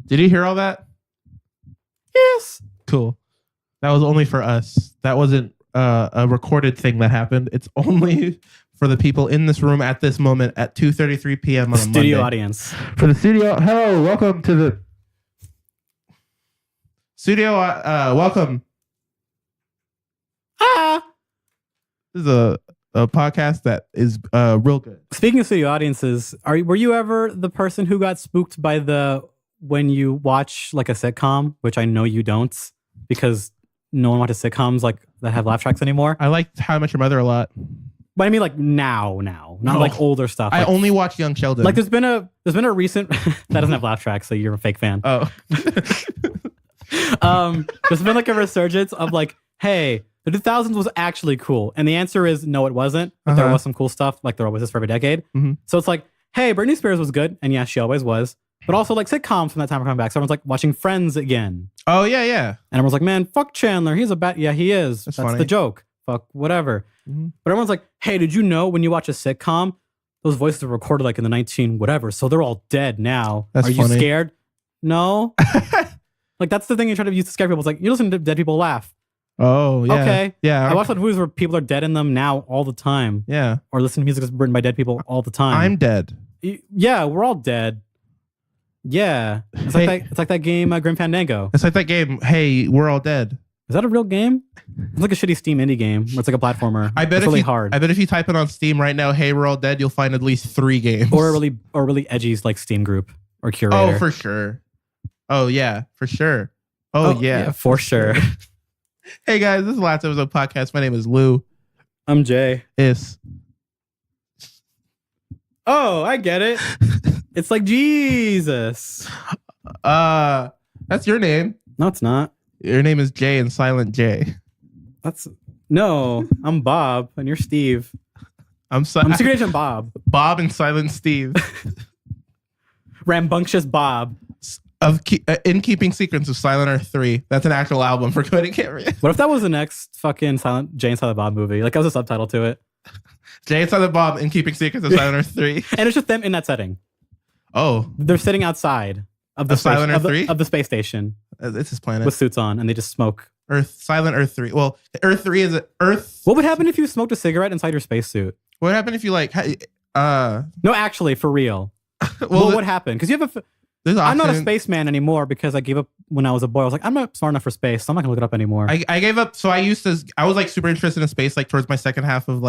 Did you hear all that? Yes. Cool. That was only for us. That wasn't a recorded thing that happened. It's only for the people in this room at this moment at 2:33 p.m. on a Studio Monday. audience. For the studio, hello, welcome to the studio. Welcome. This is a podcast that is real good. Speaking of studio audiences, were you ever the person who got spooked by when you watch like a sitcom, which I know you don't, because no one watches sitcoms like that have laugh tracks anymore? I like How I Met Your Mother a lot. But I mean like now, not like older stuff. I like, only watch Young Sheldon. Like there's been a recent that doesn't have laugh tracks, so you're a fake fan. Oh. There's been like a resurgence of like, hey, the 2000s was actually cool. And the answer is no, it wasn't. But there was some cool stuff, like there always is for every decade. Mm-hmm. So it's like, hey, Britney Spears was good. And yeah, she always was. But also like sitcoms from that time are coming back. So everyone's like watching Friends again. Oh, yeah, yeah. And everyone's like, man, fuck Chandler. He's a bad... Yeah, he is. That's funny. The joke. Fuck whatever. Mm-hmm. But everyone's like, hey, did you know when you watch a sitcom, those voices were recorded like in the 19 whatever. So they're all dead now. That's Are you funny. scared? No. Like that's the thing you try to use to scare people. It's like, you listen to dead people laugh. Oh, yeah. Okay. Yeah. I watch like movies where people are dead in them now all the time. Yeah. Or listen to music that's written by dead people all the time. I'm dead. Yeah, we're all dead. Yeah. It's like that game, Grim Fandango. It's like that game, Hey, We're All Dead. Is that a real game? It's like a shitty Steam indie game where it's like a platformer. I bet it's really hard. I bet if you type it on Steam right now, Hey, We're All Dead, you'll find at least 3 games. Or a really edgy like Steam group or curator. Oh, for sure. Oh, yeah, for sure. Oh, yeah. For sure. Hey, guys, this is the last episode podcast. My name is Lou. I'm Jay. Is. Oh, I get it. It's like Jesus. That's your name. No, it's not. Your name is Jay and Silent J. No, I'm Bob and you're Steve. I'm Secret Agent Bob. Bob and Silent Steve. Rambunctious Bob. In Keeping Secrets of Silent Earth 3. That's an actual album for Cody Camry. What if that was the next fucking Jay and Silent Bob movie? Like that was a subtitle to it. Jay and Silent Bob in Keeping Secrets of Silent Earth 3. And it's just them in that setting. Oh. They're sitting outside of the Silent Earth 3? Of the space station. It's his planet. With suits on and they just smoke. Silent Earth 3. Well, Earth 3 is Earth. What would happen if you smoked a cigarette inside your spacesuit? What would happen if you No, actually, for real. Well, what would happen? Because you have I'm not a spaceman anymore because I gave up when I was a boy. I was like, I'm not smart enough for space, so I'm not gonna look it up anymore. I gave up. So I was like super interested in space, like towards my second half of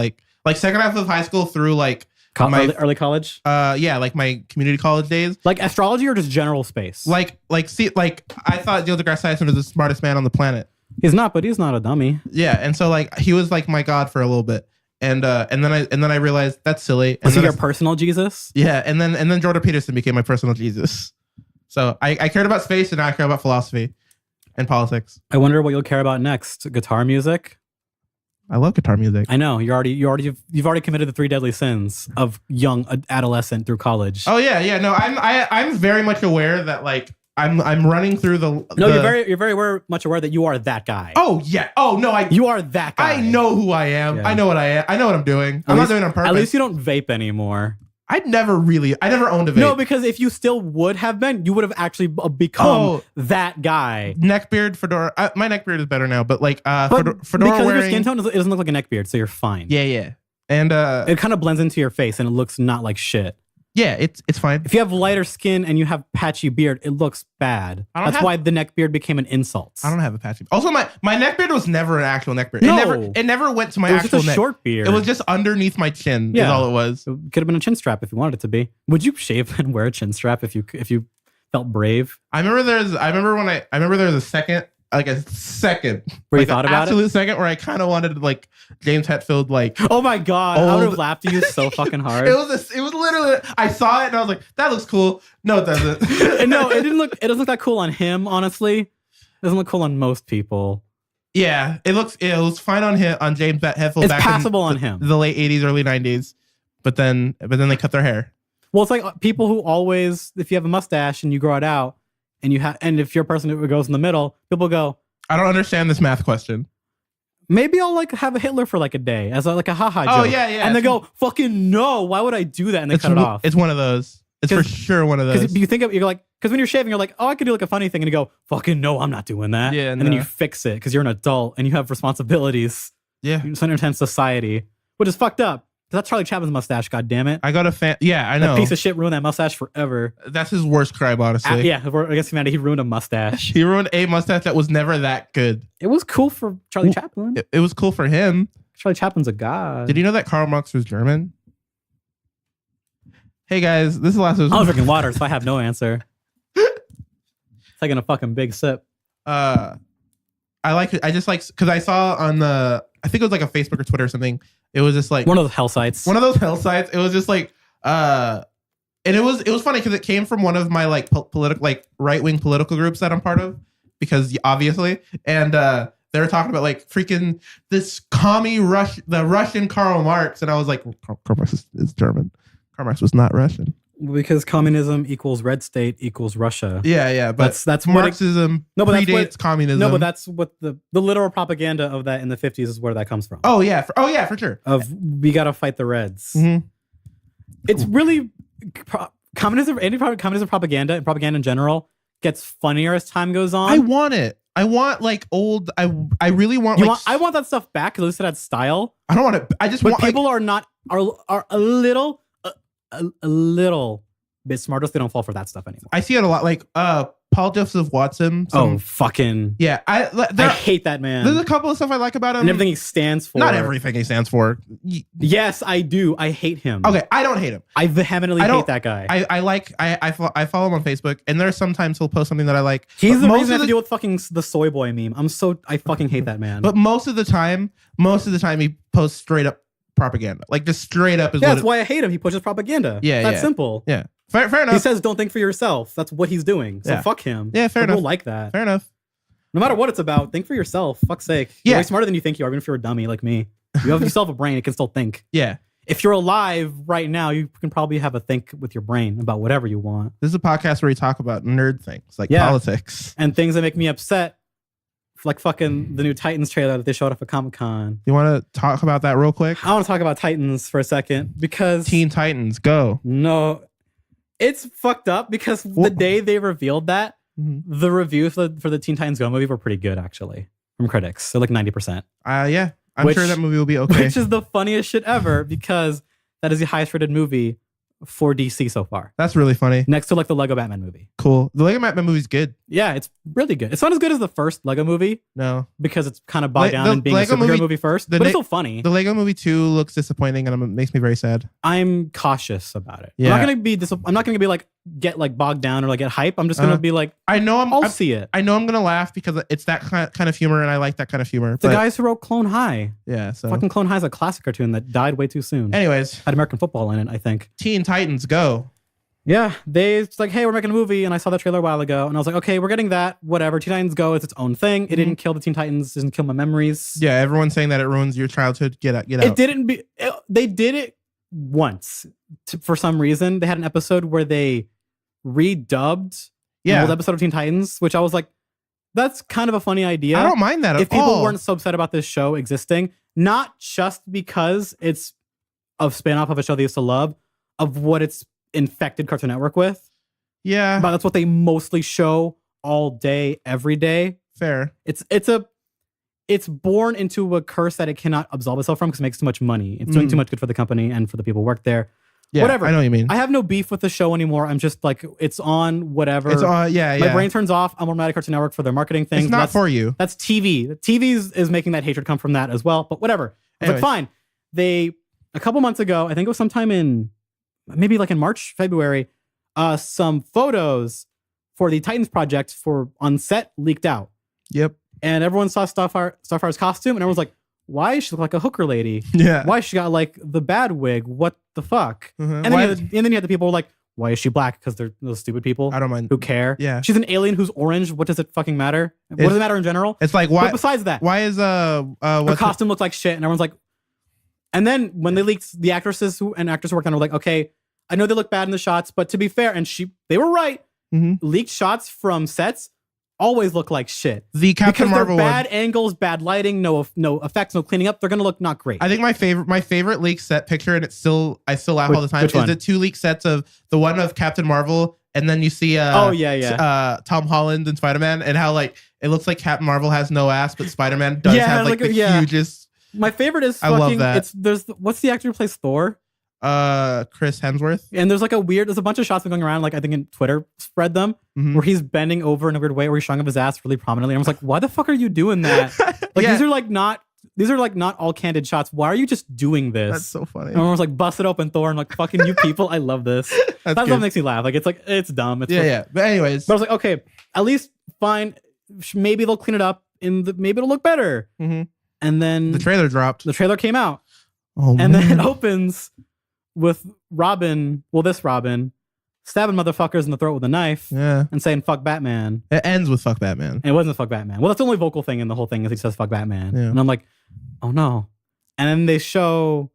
second half of high school through like early college. Yeah, like my community college days. Like astrology or just general space. I thought Neil deGrasse Tyson was the smartest man on the planet. He's not, but he's not a dummy. Yeah, and so like he was like my god for a little bit. And then I realized that's silly. Was he your personal Jesus? Yeah, and then Jordan Peterson became my personal Jesus. So I cared about space, and now I care about philosophy and politics. I wonder what you'll care about next. Guitar music. I love guitar music. I know you've already committed the 3 deadly sins of young adolescent through college. Oh yeah. No, I'm very much aware that like I'm running through the. No, you're very much aware that you are that guy. Oh yeah. Oh no, you are that guy. I know who I am. Yeah. I know what I am. I know what I'm doing. I'm not doing it on purpose. At least you don't vape anymore. I never owned a vape. No, because if you still would have been, you would have actually become that guy. Neckbeard, fedora. My neckbeard is better now, but like fedora because wearing, your skin tone doesn't look like a neckbeard, so you're fine. Yeah. And it kind of blends into your face, and it looks not like shit. Yeah, it's fine. If you have lighter skin and you have patchy beard, it looks bad. That's why the neckbeard became an insult. I don't have a patchy. Also, my neckbeard was never an actual neckbeard. No. It never went to my actual neck. It was just a short beard. It was just underneath my chin. Yeah. Is all it was. It could have been a chin strap if you wanted it to be. Would you shave and wear a chin strap if you felt brave? I remember there was a second. Where you thought about absolute second where I kind of wanted like James Hetfield like. Oh my god! I would have laughed at you so fucking hard. It was literally. I saw it and I was like, that looks cool. No, it doesn't. No, it didn't look. It doesn't look that cool on him. Honestly, it doesn't look cool on most people. Yeah, it was fine on him, on James Hetfield. It's passable on him. The late 80s, early 90s, but then they cut their hair. Well, it's like people who always, if you have a mustache and you grow it out. And if you're a person who goes in the middle, people go, I don't understand this math question. Maybe I'll like have a Hitler for like a day as like a haha joke. Oh yeah. And they go, fucking no, why would I do that? And they cut it off. It's one of those. It's for sure one of those. Because you think you're like, because when you're shaving, you're like, oh, I could do like a funny thing, and you go, fucking no, I'm not doing that. Yeah, and then you fix it because you're an adult and you have responsibilities. Yeah, you're in intense society, which is fucked up. That's Charlie Chaplin's mustache. God damn it! I got a fan. Yeah, I know. That piece of shit ruined that mustache forever. That's his worst crime, honestly. Yeah, against humanity, he ruined a mustache. He ruined a mustache that was never that good. It was cool for Charlie Chaplin. It was cool for him. Charlie Chaplin's a god. Did you know that Karl Marx was German? Hey guys, this is the last. I was drinking water, so I have no answer. Taking a fucking big sip. I just like because I saw on the, I think it was like a Facebook or Twitter or something. It was just like one of those hell sites. One of those hell sites. It was just like and it was funny because it came from one of my like political, like right wing political groups that I'm part of, because obviously, and they were talking about like freaking this the Russian Karl Marx, and I was like, Karl Marx is German. Karl Marx was not Russian. Because communism equals red state equals Russia. Yeah, but that's Marxism predates communism. No, but that's what the literal propaganda of that in the 50s is where that comes from. Oh yeah, for sure. Of we gotta fight the Reds. Mm-hmm. It's really communism propaganda and propaganda in general gets funnier as time goes on. I want it. I want like old. I really want. I want that stuff back because at least it had style. I don't want it. I just want. People are a little bit smarter, so they don't fall for that stuff anymore. I see it a lot. Like Paul Joseph Watson. Fucking yeah! I hate that man. There's a couple of stuff I like about him and everything he stands for. Not everything he stands for. Yes, I do. I hate him. Okay, I don't hate him. I vehemently hate that guy. I follow him on Facebook, and there's sometimes he'll post something that I like. He's the reason I have to deal with fucking the soy boy meme. I fucking hate that man. But most of the time he posts straight up propaganda. Like just straight up is that's why I hate him. He pushes propaganda. Yeah, that's simple. Yeah, fair enough. He says don't think for yourself. That's what he's doing. So fuck him. Yeah, fair enough. People like that. Fair enough. No matter what it's about, think for yourself. Fuck's sake. You're way smarter than you think you are, even if you're a dummy like me. You have yourself a brain, it can still think. Yeah. If you're alive right now, you can probably have a think with your brain about whatever you want. This is a podcast where we talk about nerd things like politics and things that make me upset. Like fucking the new Titans trailer that they showed up at Comic-Con. You want to talk about that real quick? I want to talk about Titans for a second because Teen Titans, go. No, it's fucked up because the day they revealed that, the reviews for the Teen Titans Go movie were pretty good actually from critics. So like 90%. Yeah, I'm sure that movie will be okay. Which is the funniest shit ever because that is the highest rated movie for DC so far. That's really funny. Next to like the Lego Batman movie. Cool. The Lego Batman movie's good. Yeah, it's really good. It's not as good as the first Lego movie. No. Because it's kind of bogged down in being Lego a superhero movie first. But it's still funny. The Lego movie 2 looks disappointing and it makes me very sad. I'm cautious about it. Yeah. I'm not gonna be like get like bogged down or like get hype. I'm just gonna be like, I'll see it. I know I'm gonna laugh because it's that kind of humor and I like that kind of humor. The guys who wrote Clone High. Yeah. So fucking Clone High is a classic cartoon that died way too soon. Anyways. Had American football in it, I think. Teen Titans Go. Yeah, it's like, hey, we're making a movie, and I saw the trailer a while ago, and I was like, okay, we're getting that, whatever. Teen Titans Go, it's its own thing. It didn't kill the Teen Titans, doesn't kill my memories. Yeah, everyone's saying that it ruins your childhood. Get out. It didn't they did it once for some reason. They had an episode where they redubbed an old episode of Teen Titans, which I was like, that's kind of a funny idea. I don't mind that if people weren't so upset about this show existing, not just because it's a spin-off of a show they used to love, of what it's infected Cartoon Network with. Yeah. But that's what they mostly show all day, every day. Fair. It's born into a curse that it cannot absolve itself from because it makes too much money. It's doing too much good for the company and for the people who work there. Yeah, whatever. I know what you mean. I have no beef with the show anymore. I'm just like, it's on, whatever. It's on, My brain turns off. I'm mad at Cartoon Network for their marketing things. It's not for you. That's TV. TV is making that hatred come from that as well. But whatever. I was like, fine. A couple months ago, I think it was sometime in maybe like in March, February, some photos for the Titans project on set leaked out. Yep. And everyone saw Starfire's costume and everyone's like, why does she look like a hooker lady? Yeah. Why she got like the bad wig? What the fuck? And then you had the people who were like, why is she black? Because they're those stupid people. I don't mind. Who care? Yeah. She's an alien who's orange. What does it fucking matter? What does it matter in general? It's like, why? But besides that, why is her costume looked like shit? And everyone's like, and then when they leaked, the actresses and actors who worked on it were like, okay, I know they look bad in the shots, but to be fair, and they were right. Leaked shots from sets always look like shit. The Captain Marvel they're bad angles, bad lighting, no effects, no cleaning up. They're gonna look not great. I think my favorite leaked set picture, and I still laugh all the time, is the 2 leaked sets of the one of Captain Marvel, and then you see Tom Holland and Spider-Man, and how like it looks like Captain Marvel has no ass, but Spider-Man does have like the hugest. My favorite is I love that. What's the actor who plays Thor? Chris Hemsworth. And there's a bunch of shots going around, like I think in Twitter spread them, where he's bending over in a weird way, where he's showing up his ass really prominently. And I was like, why the fuck are you doing that? Like these are not all candid shots. Why are you just doing this? That's so funny. And I was like, busted open Thor, and like, fucking you people, I love this. That's what makes me laugh. Like it's dumb. But anyways, but I was like, okay, at least fine. Maybe they'll clean it up maybe it'll look better. And then the trailer dropped. The trailer came out. Oh, and then it opens with Robin, this Robin, stabbing motherfuckers in the throat with a knife and saying fuck Batman. It ends with fuck Batman. And it wasn't fuck Batman. Well, that's the only vocal thing in the whole thing is he says fuck Batman. And I'm like, oh no. And then they show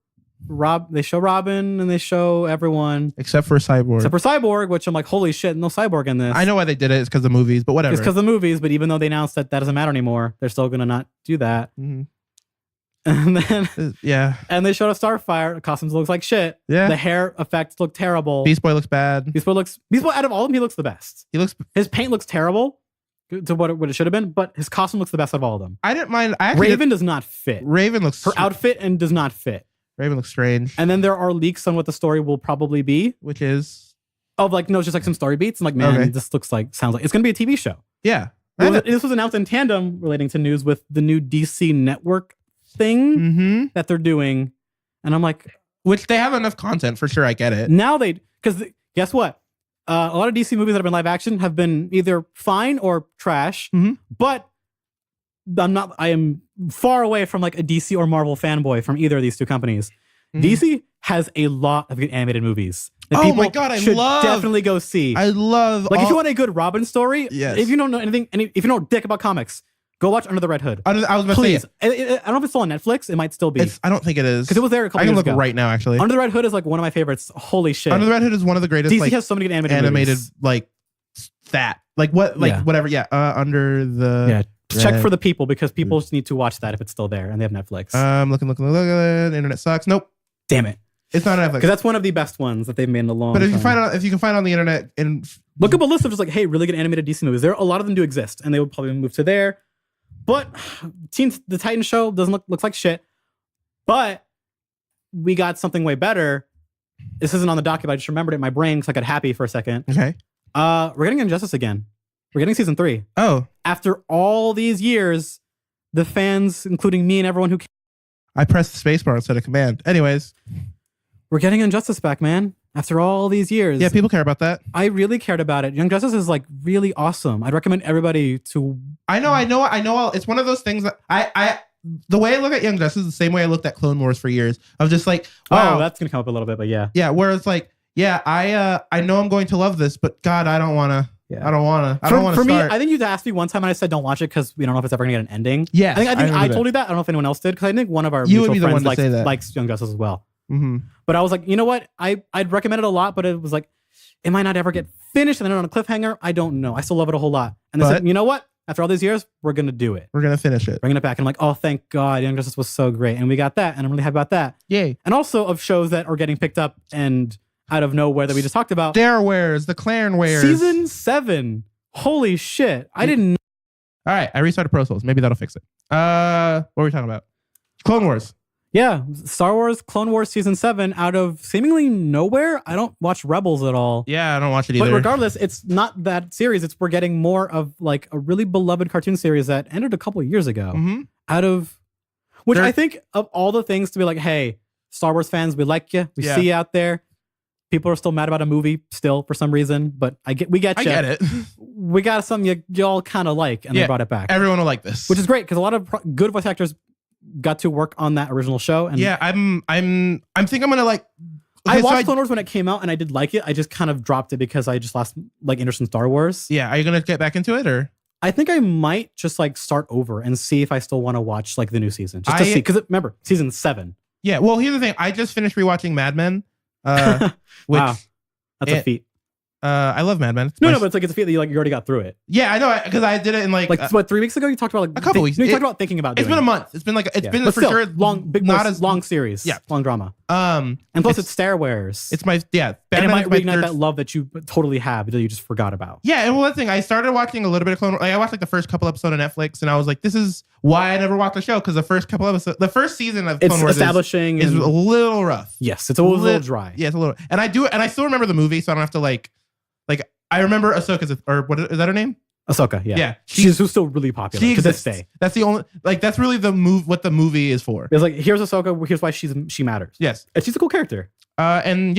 Robin and they show everyone. Except for Cyborg. Which I'm like, holy shit, no Cyborg in this. I know why they did it. It's because of movies, but whatever. It's because of the movies, but even though they announced that doesn't matter anymore, they're still going to not do that. And then and they showed a Starfire. The costumes looks like shit. The hair effects look terrible. Beast Boy looks bad. Beast Boy out of all of them, he looks the best. His paint looks terrible to what it should have been, but his costume looks the best out of all of them. I didn't mind. Raven does not fit. Raven looks her outfit and does not fit. Raven looks strange. And then there are leaks on what the story will probably be, which is it's just like some story beats. I'm like, man, this sounds like it's gonna be a TV show. Yeah. This was announced in tandem relating to news with the new DC Network thing that they're doing, and I'm like, which they have enough content for sure. I get it. Now because guess what? A lot of DC movies that have been live action have been either fine or trash. But I am far away from like a DC or Marvel fanboy from either of these two companies. DC has a lot of good animated movies that people should definitely go see. I love if you want a good Robin story. Yes. If you don't know anything, if you know dick about comics, go watch Under the Red Hood. I was about Please. to say, I don't know if it's still on Netflix. It might still be. I don't think it is. Because it was there a couple years ago. I can look look right now, actually. Under the Red Hood is like one of my favorites. Holy shit. Under the Red Hood is one of the greatest. DC has so many good animated movies. like that. Like what? Like whatever. Yeah. Under the. Yeah. Check for the people because people just need to watch that if it's still there and they have Netflix. Looking. The internet sucks. Nope. Damn it. It's not Netflix. Because that's one of the best ones that they've made in a long time. But if you can find it on the internet and look up a list of just like, hey, really good animated DC movies. A lot of them do exist, and they would probably move to there. But the Titan show doesn't looks like shit. But we got something way better. This isn't on the docket, but I just remembered it in my brain because I got happy for a second. Okay. We're getting Injustice again. We're getting season 3. Oh. After all these years, the fans, including me and everyone who I pressed the spacebar instead of command. Anyways. We're getting Injustice back, man. After all these years. Yeah, people care about that. I really cared about it. Young Justice is like really awesome. I'd recommend everybody to. I know. It's one of those things that the way I look at Young Justice is the same way I looked at Clone Wars for years. I was just like, wow. Oh, that's going to come up a little bit, but yeah. Yeah, where it's like, I know I'm going to love this, but God, I don't want to. Yeah. I don't want to. For me, I think you asked me one time and I said don't watch it because we don't know if it's ever going to get an ending. Yeah, I think I told you that. I don't know if anyone else did because I think one of our mutual friends likes Young Justice as well. But I was like, you know what? I'd recommend it a lot, but it was like, it might not ever get finished and then on a cliffhanger. I don't know. I still love it a whole lot. And they said, you know what? After all these years, we're going to do it. We're going to finish it. Bringing it back. And I'm like, oh, thank God. Young Justice was so great. And we got that. And I'm really happy about that. Yay. And also of shows that are getting picked up and out of nowhere that we just talked about. Darewares, the Clarenwares. Season 7. Holy shit. I didn't know. All right. I restarted Pro Souls. Maybe that'll fix it. What were we talking about? Clone Wars. Yeah, Star Wars, Clone Wars Season 7 out of seemingly nowhere. I don't watch Rebels at all. Yeah, I don't watch it either. But regardless, it's not that series. We're getting more of like a really beloved cartoon series that ended a couple of years ago. I think of all the things to be like, hey, Star Wars fans, we like you. We see you out there. People are still mad about a movie still for some reason, but we get you. I get it. We got something y'all kind of like, and they brought it back. Everyone will like this. Which is great because a lot of good voice actors got to work on that original show. And yeah, I think I'm gonna like. I watched Clone Wars when it came out, and I did like it. I just kind of dropped it because I just lost like interest in Star Wars. Yeah, are you gonna get back into it or? I think I might just like start over and see if I still want to watch like the new season, just to see. Because remember, season 7. Yeah, well, here's the thing. I just finished rewatching Mad Men. Which, wow, that's a feat. I love Mad Men. No, but it's like it's a feel that you already got through it. Yeah, I know because I did it in like what 3 weeks ago. You talked about a couple weeks. No, you talked about thinking about. It's been a month. It's been been but for still, sure long, big, not as long series. Yeah, long drama. And plus it's Stairwares. It's my and it might reignite that love that you totally have that you just forgot about. Yeah, and one thing I started watching a little bit of Clone Wars. Like, I watched like the first couple episodes on Netflix, and I was like, this is why I never watched the show because the first couple episodes, the first season of Clone Wars establishing is a little rough. Yes, it's a little dry. Yeah, it's a little. And I still remember the movie, so I don't have to like. I remember Ahsoka's, or what is that her name? Ahsoka, yeah. Yeah. She's still really popular to this day. That's the only, that's really what the movie is for. It's like, here's Ahsoka, here's why she matters. Yes. And she's a cool character. And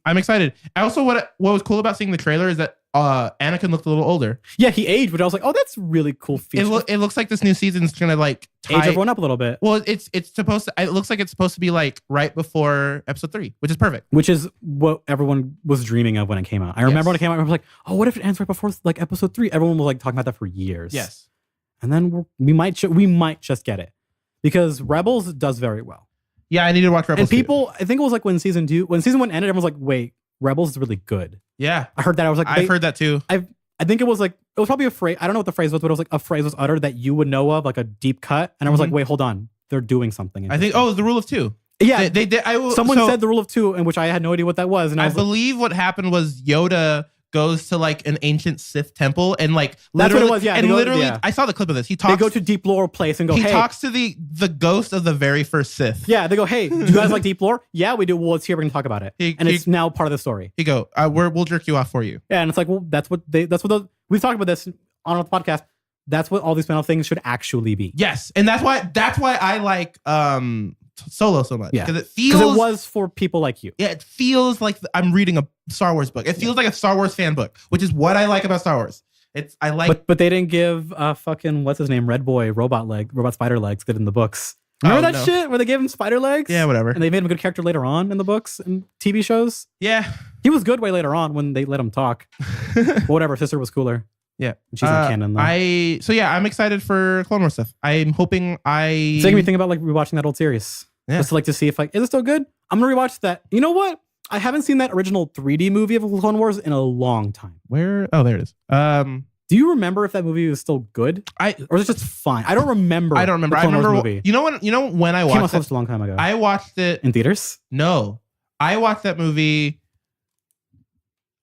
I'm excited. Also, what was cool about seeing the trailer is that Anakin looked a little older. Yeah, he aged, but I was like, oh, that's really cool feature. It looks like this new season's gonna like age everyone up a little bit. Well, it's supposed to. It looks like it's supposed to be like right before episode 3, which is perfect. Which is what everyone was dreaming of when it came out. I remember when it came out, I was like, oh, what if it ends right before like episode 3? Everyone was like talking about that for years. Yes. And then we might just get it because Rebels does very well. Yeah, I need to watch Rebels. And people, I think it was like when season 1 ended, everyone was like, wait, Rebels is really good. Yeah. I heard that. I was like, I've heard that too. I think it was probably a phrase. I don't know what the phrase was, but it was like a phrase was uttered that you would know of, like a deep cut. And I was like, wait, hold on. They're doing something. I think, it's the rule of 2. Yeah. They did. Someone said the rule of 2, in which I had no idea what that was. And I believe what happened was Yoda goes to like an ancient Sith temple and like that's what it was. Yeah, and I saw the clip of this. They go to Deep Lore place and go. He talks to the ghost of the very first Sith. Yeah, they go, hey, do you guys like Deep Lore? Yeah, we do. Well, it's here. We're gonna talk about it, it's now part of the story. He go, we'll jerk you off for you. Yeah, and it's like, well, we've talked about this on the podcast. That's what all these panel things should actually be. Yes, and that's why I like Solo so much because it was for people like you. Yeah, it feels like I'm reading a Star Wars book. It feels like a Star Wars fan book, which is what I like about Star Wars. But they didn't give fucking what's his name, Red Boy, robot spider legs good in the books. Remember that shit where they gave him spider legs? Yeah, whatever. And they made him a good character later on in the books and TV shows. Yeah, he was good way later on when they let him talk. Whatever, sister was cooler. Yeah, she's not canon though. I'm excited for Clone Wars stuff. I'm hoping It's making me think about like rewatching that old series. Yeah. Just to see if is it still good? I'm gonna rewatch that. You know what? I haven't seen that original 3D movie of Clone Wars in a long time. Where? Oh, there it is. Do you remember if that movie was still good? Or is it just fine? I don't remember. I remember movie. You know when I watched it? Such a long time ago. I watched it in theaters. No, I watched that movie.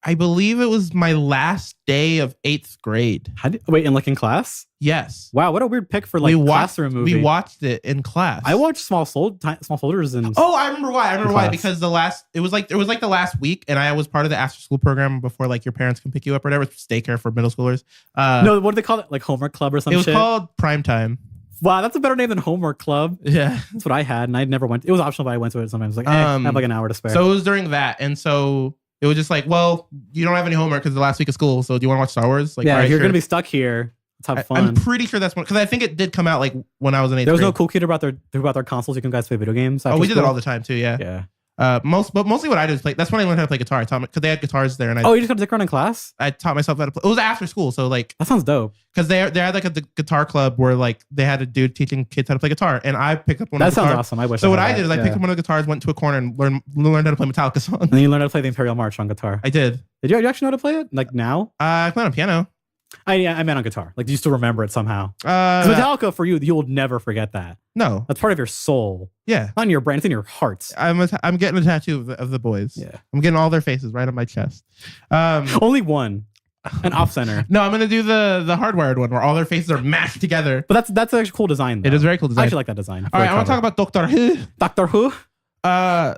I believe it was my last day of 8th grade. In class? Yes. Wow, what a weird pick for classroom movie. We watched it in class. I watched Small Soldiers and. Oh, I remember why. Because it was like the last week, and I was part of the after school program before like your parents can pick you up or whatever. It's daycare for middle schoolers. No, what do they call it? Like homework club or something? It was called Prime Time. Wow, that's a better name than homework club. Yeah, that's what I had, and I never went. It was optional, but I went to it sometimes. Like, I have like an hour to spare. So it was during that, and so. It was just like, well, you don't have any homework because the last week of school. So do you want to watch Star Wars? Like, yeah, if you're going to be stuck here, let's have fun. I'm pretty sure that's one because I think it did come out like when I was in 8th grade. There was no cool kid about their consoles. You can guys play video games. We did it all the time too. Yeah. Yeah. Mostly what I did was play. That's when I learned how to play guitar. I taught because they had guitars there, and you just got to dick around in class. I taught myself how to play. It was after school, so like that sounds dope. Because they had like a guitar club where like they had a dude teaching kids how to play guitar, and I picked up one. That sounds awesome. I wish. So what I did is I picked up one of the guitars, went to a corner, and learned how to play Metallica songs. And then you learned how to play the Imperial March on guitar. I did. Did you actually know how to play it? Like now? I play on piano. I meant on guitar. Like, do you still remember it somehow? Metallica for you will never forget that. No, that's part of your soul. Yeah, not in your brain; it's in your heart. I'm getting a tattoo of the boys. Yeah, I'm getting all their faces right on my chest. Only one, an off center. No, I'm gonna do the hardwired one where all their faces are mashed together. But that's actually cool design. Though. It is very cool design. I actually like that design. All right, I want to talk about Doctor Who. Doctor Who.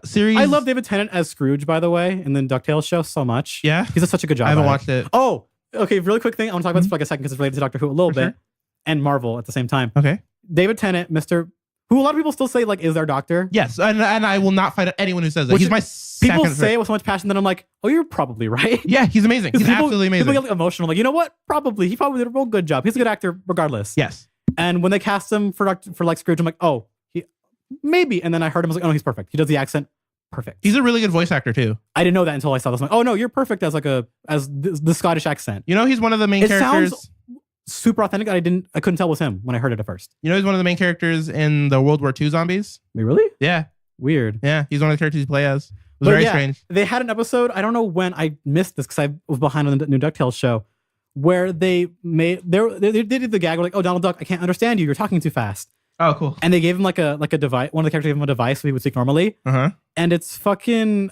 Series. I love David Tennant as Scrooge, by the way, in the DuckTales show so much. Yeah, he does such a good job. I haven't watched it. Oh. Okay, really quick thing. I want to talk about this for like a second because it's related to Doctor Who a little bit and Marvel at the same time. Okay. David Tennant, who a lot of people still say like is their doctor. Yes, and I will not fight anyone who says that. He's my second people say it with so much passion that I'm like, oh, you're probably right. Yeah, he's amazing. He's absolutely amazing. People get emotional. Like, you know what? He probably did a real good job. He's a good actor regardless. Yes. And when they cast him for like Scrooge, I'm like, oh, maybe. And then I heard him. I was like, oh no, he's perfect. He does the accent. Perfect. He's a really good voice actor too. I didn't know that until I saw this. I'm like, oh no, you're perfect as the Scottish accent. You know, he's one of the main characters. Sounds super authentic. I couldn't tell it was him when I heard it at first. You know, he's one of the main characters in the World War II zombies. Wait, really? Yeah. Weird. Yeah, he's one of the characters you play as. was very strange. They had an episode. I don't know when I missed this because I was behind on the new DuckTales show, where they did the gag. Where like, oh, Donald Duck, I can't understand you. You're talking too fast. Oh, cool. And they gave him like a device. One of the characters gave him a device so he would speak normally. And it's fucking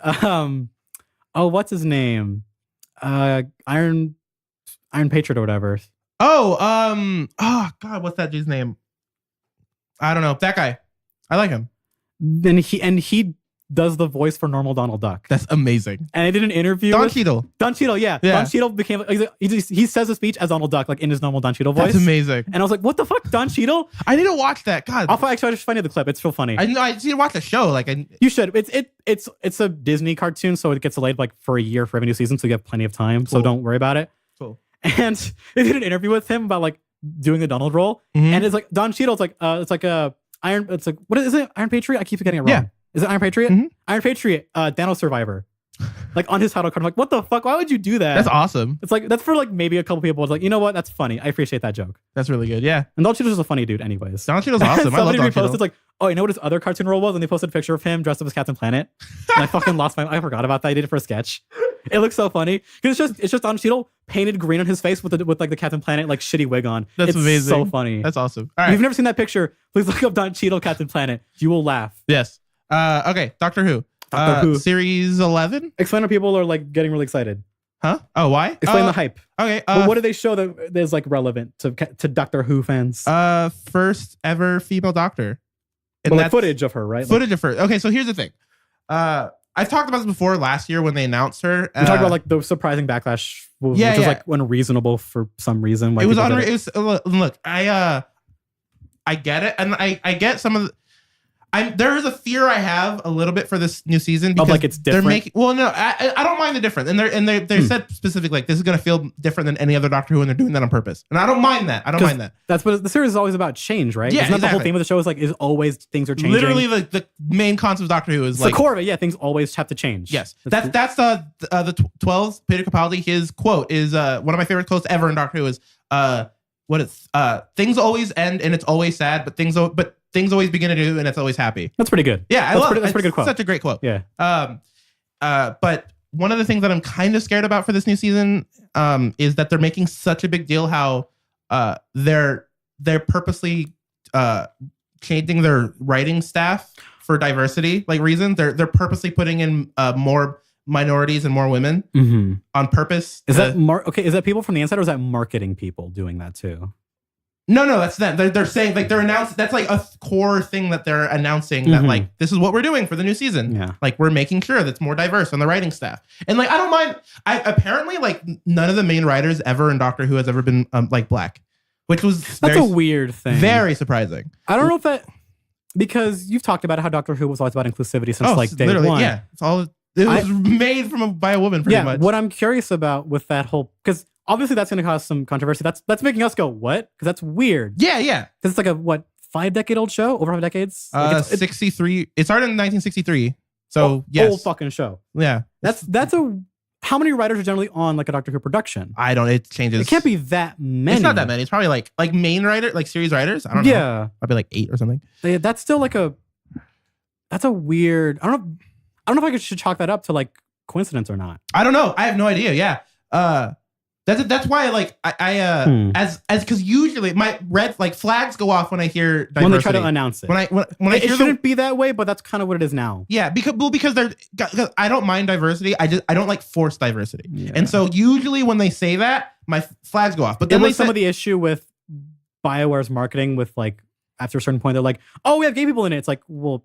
what's his name? Iron Patriot or whatever. Oh God, what's that dude's name? I don't know. That guy. I like him. Then he does the voice for normal Donald Duck. That's amazing. And I did an interview Don with Cheadle. Don Cheadle, yeah. Don Cheadle became he says a speech as Donald Duck, like in his normal Don Cheadle voice. That's amazing. And I was like, what the fuck, Don Cheadle? I need to watch that. God, I'll actually just find you the clip. It's real funny. I need to watch the show. Like, you should. It's a Disney cartoon, so it gets delayed like for a year for every new season, so you have plenty of time. Cool. So don't worry about it. Cool. And they did an interview with him about like doing the Donald role, and it's like Don Cheadle. It's like Iron. It's like what is it? Iron Patriot. I keep getting it wrong. Yeah. Is it Iron Patriot? Iron Patriot, Dano Survivor. Like on his title card. I'm like, what the fuck? Why would you do that? That's awesome. It's like, that's for like maybe a couple people. It's like, you know what? That's funny. I appreciate that joke. That's really good. Yeah. And Don Cheadle's just a funny dude anyways. Don Cheadle's awesome. I love Don Cheadle. It's like, oh, you know what his other cartoon role was? And they posted a picture of him dressed up as Captain Planet. And I fucking I forgot about that. I did it for a sketch. It looks so funny. Because it's just Don Cheadle painted green on his face with like the Captain Planet like shitty wig on. It's amazing. So funny. That's awesome. All right. If you've never seen that picture, please look up Don Cheadle Captain Planet. You will laugh. Yes. Okay. Doctor Who. Who. Series 11. Explain to people are like getting really excited. Huh? Oh, why? Explain the hype. Okay. But what did they show that is like relevant to Doctor Who fans? First ever female Doctor. And like footage of her, right? Footage of her. Okay, so here's the thing. I've talked about this before last year when they announced her. We talked about like the surprising backlash, which was like unreasonable for some reason. It was unreasonable. Look, I get it, and I get some of the. There is a fear I have a little bit for this new season because like it's different. They're making. Well, no, I don't mind the difference, and they said specifically like this is going to feel different than any other Doctor Who, and they're doing that on purpose, and I don't mind that. That's what the series is always about: change, right? Yeah, Isn't that the whole theme of the show? Is always things are changing. Literally, the main concept of Doctor Who is it's like the core of it. Yeah, things always have to change. Yes, that's the 12's Peter Capaldi. His quote is one of my favorite quotes ever in Doctor Who is things always end and it's always sad, but things always begin to do and it's always happy. That's pretty good. Yeah, that's pretty good quote. Such a great quote. Yeah. But one of the things that I'm kind of scared about for this new season is that they're making such a big deal how they're purposely changing their writing staff for diversity like reasons. They're purposely putting in more minorities and more women on purpose. Is that is that people from the inside or is that marketing people doing that too? No, that's them. They're saying like they're announcing that's like a core thing that they're announcing that like this is what we're doing for the new season. Yeah, like we're making sure that's more diverse on the writing staff. And like I don't mind. I apparently like none of the main writers ever in Doctor Who has ever been like black, which was that's a weird thing. Very surprising. I don't know if that because you've talked about how Doctor Who was always about inclusivity since like day one. Yeah, it's all. It was made by a woman pretty much. What I'm curious about with that whole because. Obviously, that's going to cause some controversy. That's making us go, what? Because that's weird. Yeah. Because it's like a, 5-decade-old show? Over 5 decades? 63. It started in 1963. So, yes. Old fucking show. Yeah. How many writers are generally on like a Doctor Who production? It changes. It can't be that many. It's not that many. It's probably like main writer, like series writers. I don't know. Yeah. Probably like 8 or something. That's still like that's a weird, I don't know if I should chalk that up to like coincidence or not. I don't know. I have no idea. Yeah. That's why like as because usually my red like flags go off when I hear diversity. When they try to announce it. When I it shouldn't be that way, but that's kind of what it is now. Yeah, because I don't mind diversity. I don't like forced diversity. Yeah. And so usually when they say that, my flags go off. But then some of the issue with BioWare's marketing with like after a certain point they're like, "Oh, we have gay people in it." It's like, "Well,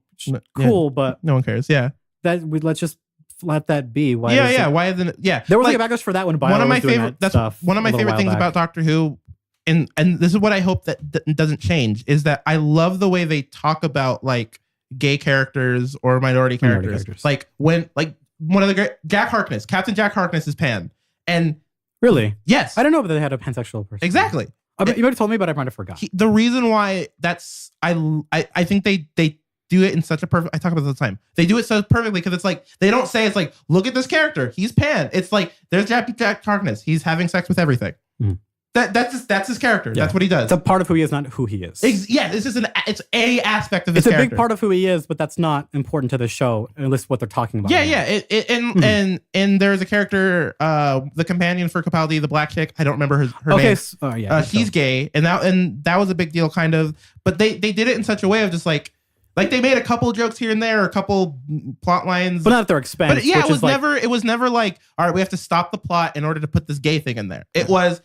cool, but no one cares." Yeah. Let's just let that be. Why isn't it? Yeah. There was like a backlash for that when BioWare was doing that stuff. One of my favorite things about Doctor Who, and this is what I hope that doesn't change, is that I love the way they talk about like gay characters or minority characters. Like when like one of the great Captain Jack Harkness is pan. And really? Yes. I don't know if they had a pansexual person. Exactly. You might have told me, but I might have forgot. The reason why that's I think they do it in such a perfect. I talk about this all the time. They do it so perfectly because it's like they don't say it's like look at this character, he's pan. It's like there's Jack Harkness, he's having sex with everything. that's his character. Yeah. That's what he does. It's a part of who he is, not who he is. This is it's a aspect of his character. It's a character. big part of who he is, but that's not important to the show, at least what they're talking about. And there's a character, the companion for Capaldi, the black chick. I don't remember her name. He's gay, and that was a big deal, kind of. But they did it in such a way of just like they made a couple jokes here and there, a couple plot lines, but not at their expense. But yeah, it was never like, all right, we have to stop the plot in order to put this gay thing in there. It was,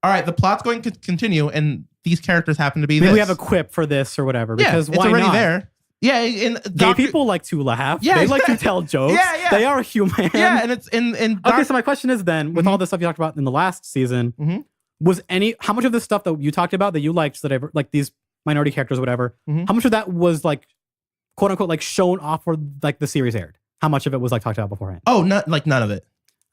all right, the plot's going to continue, and these characters happen to be. Maybe we have a quip for this or whatever. Because it's already there. Yeah, and gay people like to laugh. Yeah, they like to tell jokes. Yeah, they are human. Yeah, and it's okay. So my question is then, with all the stuff you talked about in the last season, was how much of the stuff that you talked about that you liked, that like these minority characters, or whatever, how much of that was like, quote unquote, like shown off where like the series aired? How much of it was like talked about beforehand? Oh, none of it.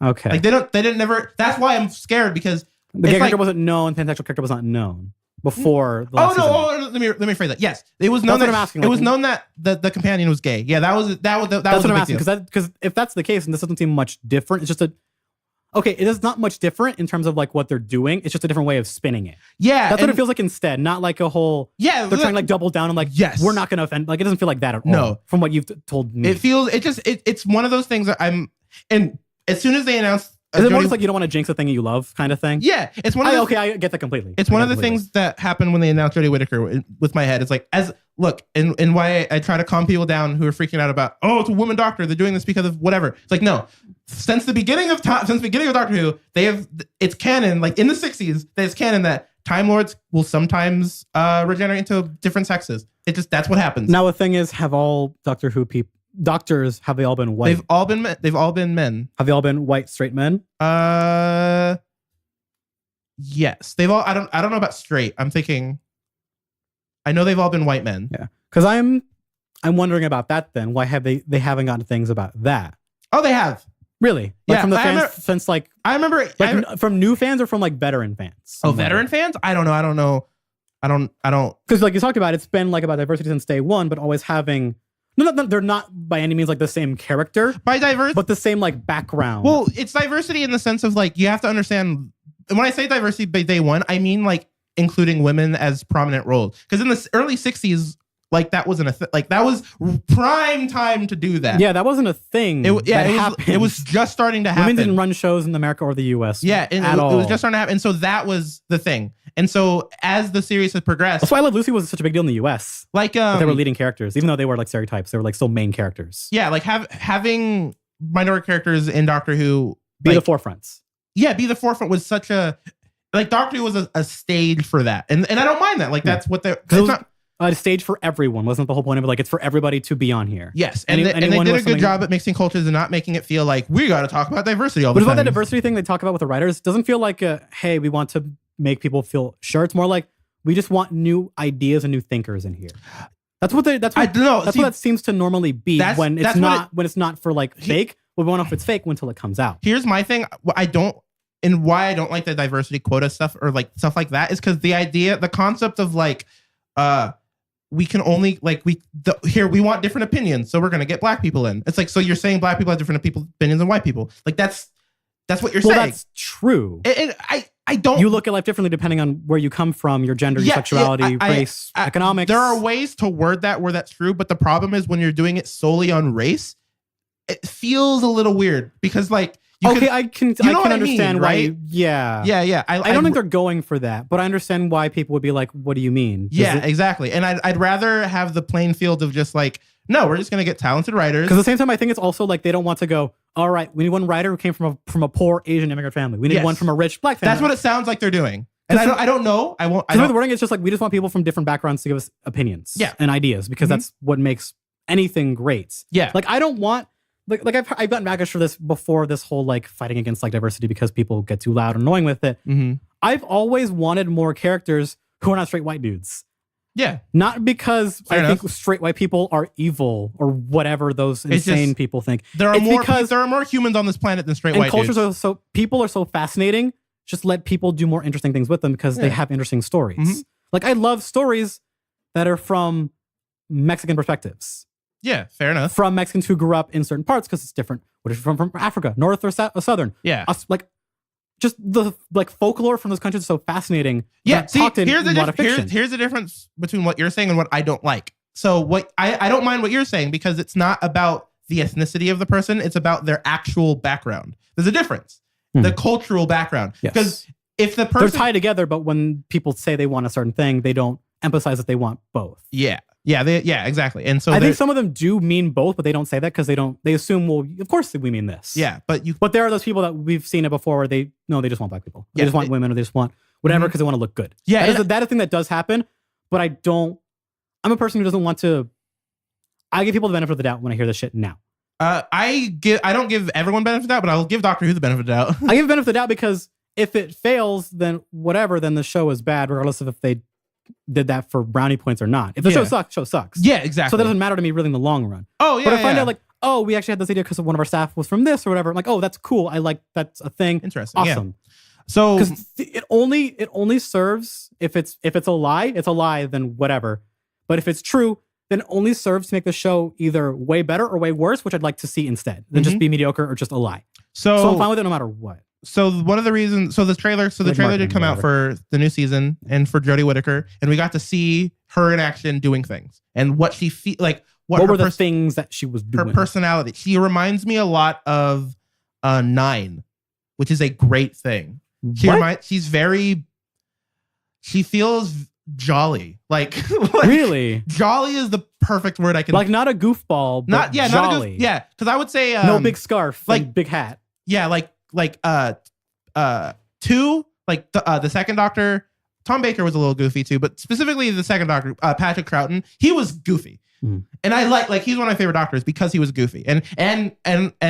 Okay, like they didn't never. That's why I'm scared, because the character wasn't known. The pansexual character was not known before. The last season. Let me phrase that. Yes, it was known. That's what I'm asking. It was known that the companion was gay. Yeah, that was that's what I'm asking, because if that's the case, and this doesn't seem much different, it's just it is not much different in terms of like what they're doing. It's just a different way of spinning it. Yeah, that's what it feels like instead. Not like a whole. Yeah, they're trying to like double down and like, yes, we're not going to offend. Like, it doesn't feel like that at all. No, from what you've told me, it feels. It's one of those things that and as soon as they announced. Is it more just like you don't want to jinx a thing that you love kind of thing? Yeah, it's one of the, I get that completely. It's one of the things that happened when they announced Jodie Whittaker with my head. It's like, and why I try to calm people down who are freaking out about, oh, it's a woman doctor, they're doing this because of whatever. It's like, no, since the beginning of Doctor Who, it's canon, like in the 60s, it's canon that Time Lords will sometimes regenerate into different sexes. That's what happens. Now the thing is, have all Doctor Who doctors, have they all been white? They've all been men. Have they all been white straight men? Yes. They've all. I don't know about straight. I'm thinking. I know they've all been white men. Yeah. Because I'm wondering about that. Then why have they haven't gotten things about that? Oh, they have. Really? Like from the fans since like I remember from new fans or from like veteran fans? Oh, veteran fans? I don't know. I don't. Because like you talked about, it's been like about diversity since day one, but always having. No, they're not by any means like the same character. By diverse, but the same like background. Well, it's diversity in the sense of like you have to understand. And when I say diversity by day one, I mean like including women as prominent roles. Because in the early 60s, like that wasn't that was prime time to do that. Yeah, that wasn't a thing. It was just starting to happen. Women didn't run shows in America or the US. Yeah, it was just starting to happen. And so that was the thing. And so as the series has progressed, that's why I Love Lucy was such a big deal in the US. Like they were leading characters, even though they were like stereotypes. They were like still main characters. Yeah, like having minority characters in Doctor Who be the forefronts. Yeah, be the forefront was such a like Doctor Who was a stage for that, and I don't mind that. Like that's what they're. It's not a stage for everyone. Wasn't the whole point of it? Like it's for everybody to be on here. Yes, and they did a good job at mixing cultures and not making it feel like we got to talk about diversity all the time. But about that diversity thing they talk about with the writers, doesn't feel like hey, we want to make people feel sure. It's more like we just want new ideas and new thinkers in here. That's what what that seems to normally be when it's not for like fake. We won't know if it's fake until it comes out. Here's my thing. Why I don't like the diversity quota stuff or like stuff like that is because the concept of like, we can only like we want different opinions, so we're gonna get black people in. It's like, so you're saying black people have different opinions than white people. Like that's what you're saying. That's true. I don't. You look at life differently depending on where you come from, your gender, your sexuality, race, economics. There are ways to word that where that's true, but the problem is when you're doing it solely on race, it feels a little weird because like. I can understand why. Right? Yeah. I don't think they're going for that, but I understand why people would be like, "What do you mean?" Exactly. And I'd rather have the plain field of just like, no, we're just gonna get talented writers. Because at the same time, I think it's also like they don't want to go. All right, we need one writer who came from a poor Asian immigrant family. We need one from a rich black family. That's what it sounds like they're doing. And I don't know. I won't. The wording is just like we just want people from different backgrounds to give us opinions, and ideas because that's what makes anything great. Yeah. Like I don't want. Like I've gotten backlash for this before, this whole like fighting against like diversity because people get too loud and annoying with it. Mm-hmm. I've always wanted more characters who are not straight white dudes. Yeah. Not because I think straight white people are evil or whatever those insane people think. There are more humans on this planet than straight white dudes. And cultures people are so fascinating. Just let people do more interesting things with them because they have interesting stories. Mm-hmm. Like I love stories that are from Mexican perspectives. Yeah, fair enough. From Mexicans who grew up in certain parts because it's different. What if you're from Africa, north or southern? Yeah. Like just the like folklore from those countries is so fascinating. Yeah, see, talked in a lot of fiction. Here's the difference between what you're saying and what I don't like. So what I don't mind what you're saying because it's not about the ethnicity of the person. It's about their actual background. There's a difference. The cultural background. Because if the person... They're tied together, but when people say they want a certain thing, they don't emphasize that they want both. Yeah, exactly. And so I think some of them do mean both, but they don't say that because they assume, well, of course we mean this. Yeah, but there are those people that we've seen it before where they just want black people. They just want women, or they just want whatever because they want to look good. Yeah, that is a thing that does happen, but I'm a person who doesn't want to... I give people the benefit of the doubt when I hear this shit now. I don't give everyone benefit of the doubt, but I'll give Doctor Who the benefit of the doubt. I give benefit of the doubt because if it fails, then whatever, then the show is bad, regardless of if they did that for brownie points or not. If the show sucks. Yeah, exactly. So that doesn't matter to me really in the long run. Oh, yeah. But I find out like, oh, we actually had this idea because one of our staff was from this or whatever. I'm like, oh, that's cool. I like that's a thing. Interesting. Awesome. Yeah. So because it only serves if it's a lie, then whatever. But if it's true, then it only serves to make the show either way better or way worse, which I'd like to see instead than just be mediocre or just a lie. So I'm fine with it no matter what. So one of the reasons, the trailer did come out for the new season and for Jodie Whittaker, and we got to see her in action doing things and what she what were the things that she was doing. Her personality. She reminds me a lot of 9, which is a great thing. She feels jolly. Like really? Jolly is the perfect word I can... Like not a goofball, but jolly. Because I would say... no big scarf, like big hat. Yeah, like 2, like the second Doctor, Tom Baker was a little goofy too, but specifically the second Doctor, Patrick Troughton, he was goofy. And I like he's one of my favorite Doctors because he was goofy. And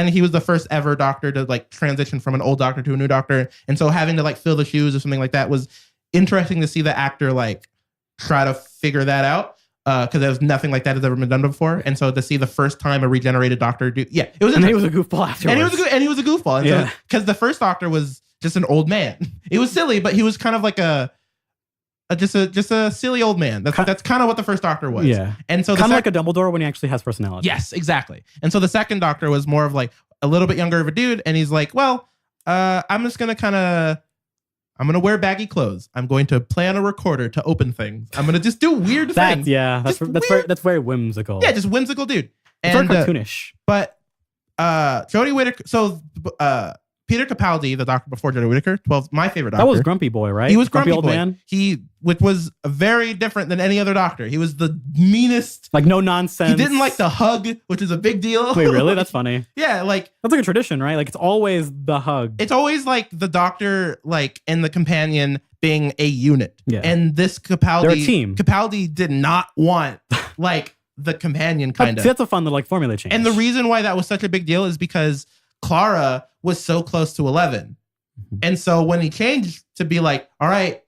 he was the first ever Doctor to like transition from an old Doctor to a new Doctor. And so having to like fill the shoes or something like that was interesting to see the actor like try to figure that out. Because there was nothing like that has ever been done before, and so to see the first time a regenerated Doctor do, it was. And he was a goofball afterwards. And he was a goofball. And because the first Doctor was just an old man. It was silly, but he was kind of like just a silly old man. That's kind of what the first Doctor was. Yeah, and so kind of like a Dumbledore when he actually has personality. Yes, exactly. And so the second Doctor was more of like a little bit younger of a dude, and he's like, well, I'm just gonna I'm going to wear baggy clothes. I'm going to play on a recorder to open things. I'm going to just do weird things. Yeah, that's very whimsical. Yeah, just whimsical dude. It's very cartoonish. But Jodie Whittaker, Peter Capaldi, the Doctor before Jodie Whittaker, my favorite Doctor. That was Grumpy Boy, right? He was Grumpy old Boy. Man. Which was very different than any other Doctor. He was the meanest. Like no nonsense. He didn't like the hug, which is a big deal. Wait, really? That's funny. Yeah, like that's like a tradition, right? Like it's always the hug. It's always like the Doctor, like and the companion being a unit. Yeah. And this Capaldi, they're a team. Capaldi did not want like the companion kind of. See, that's a fun little like formula change. And the reason why that was such a big deal is because Clara was so close to 11. And so when he changed to be like, all right,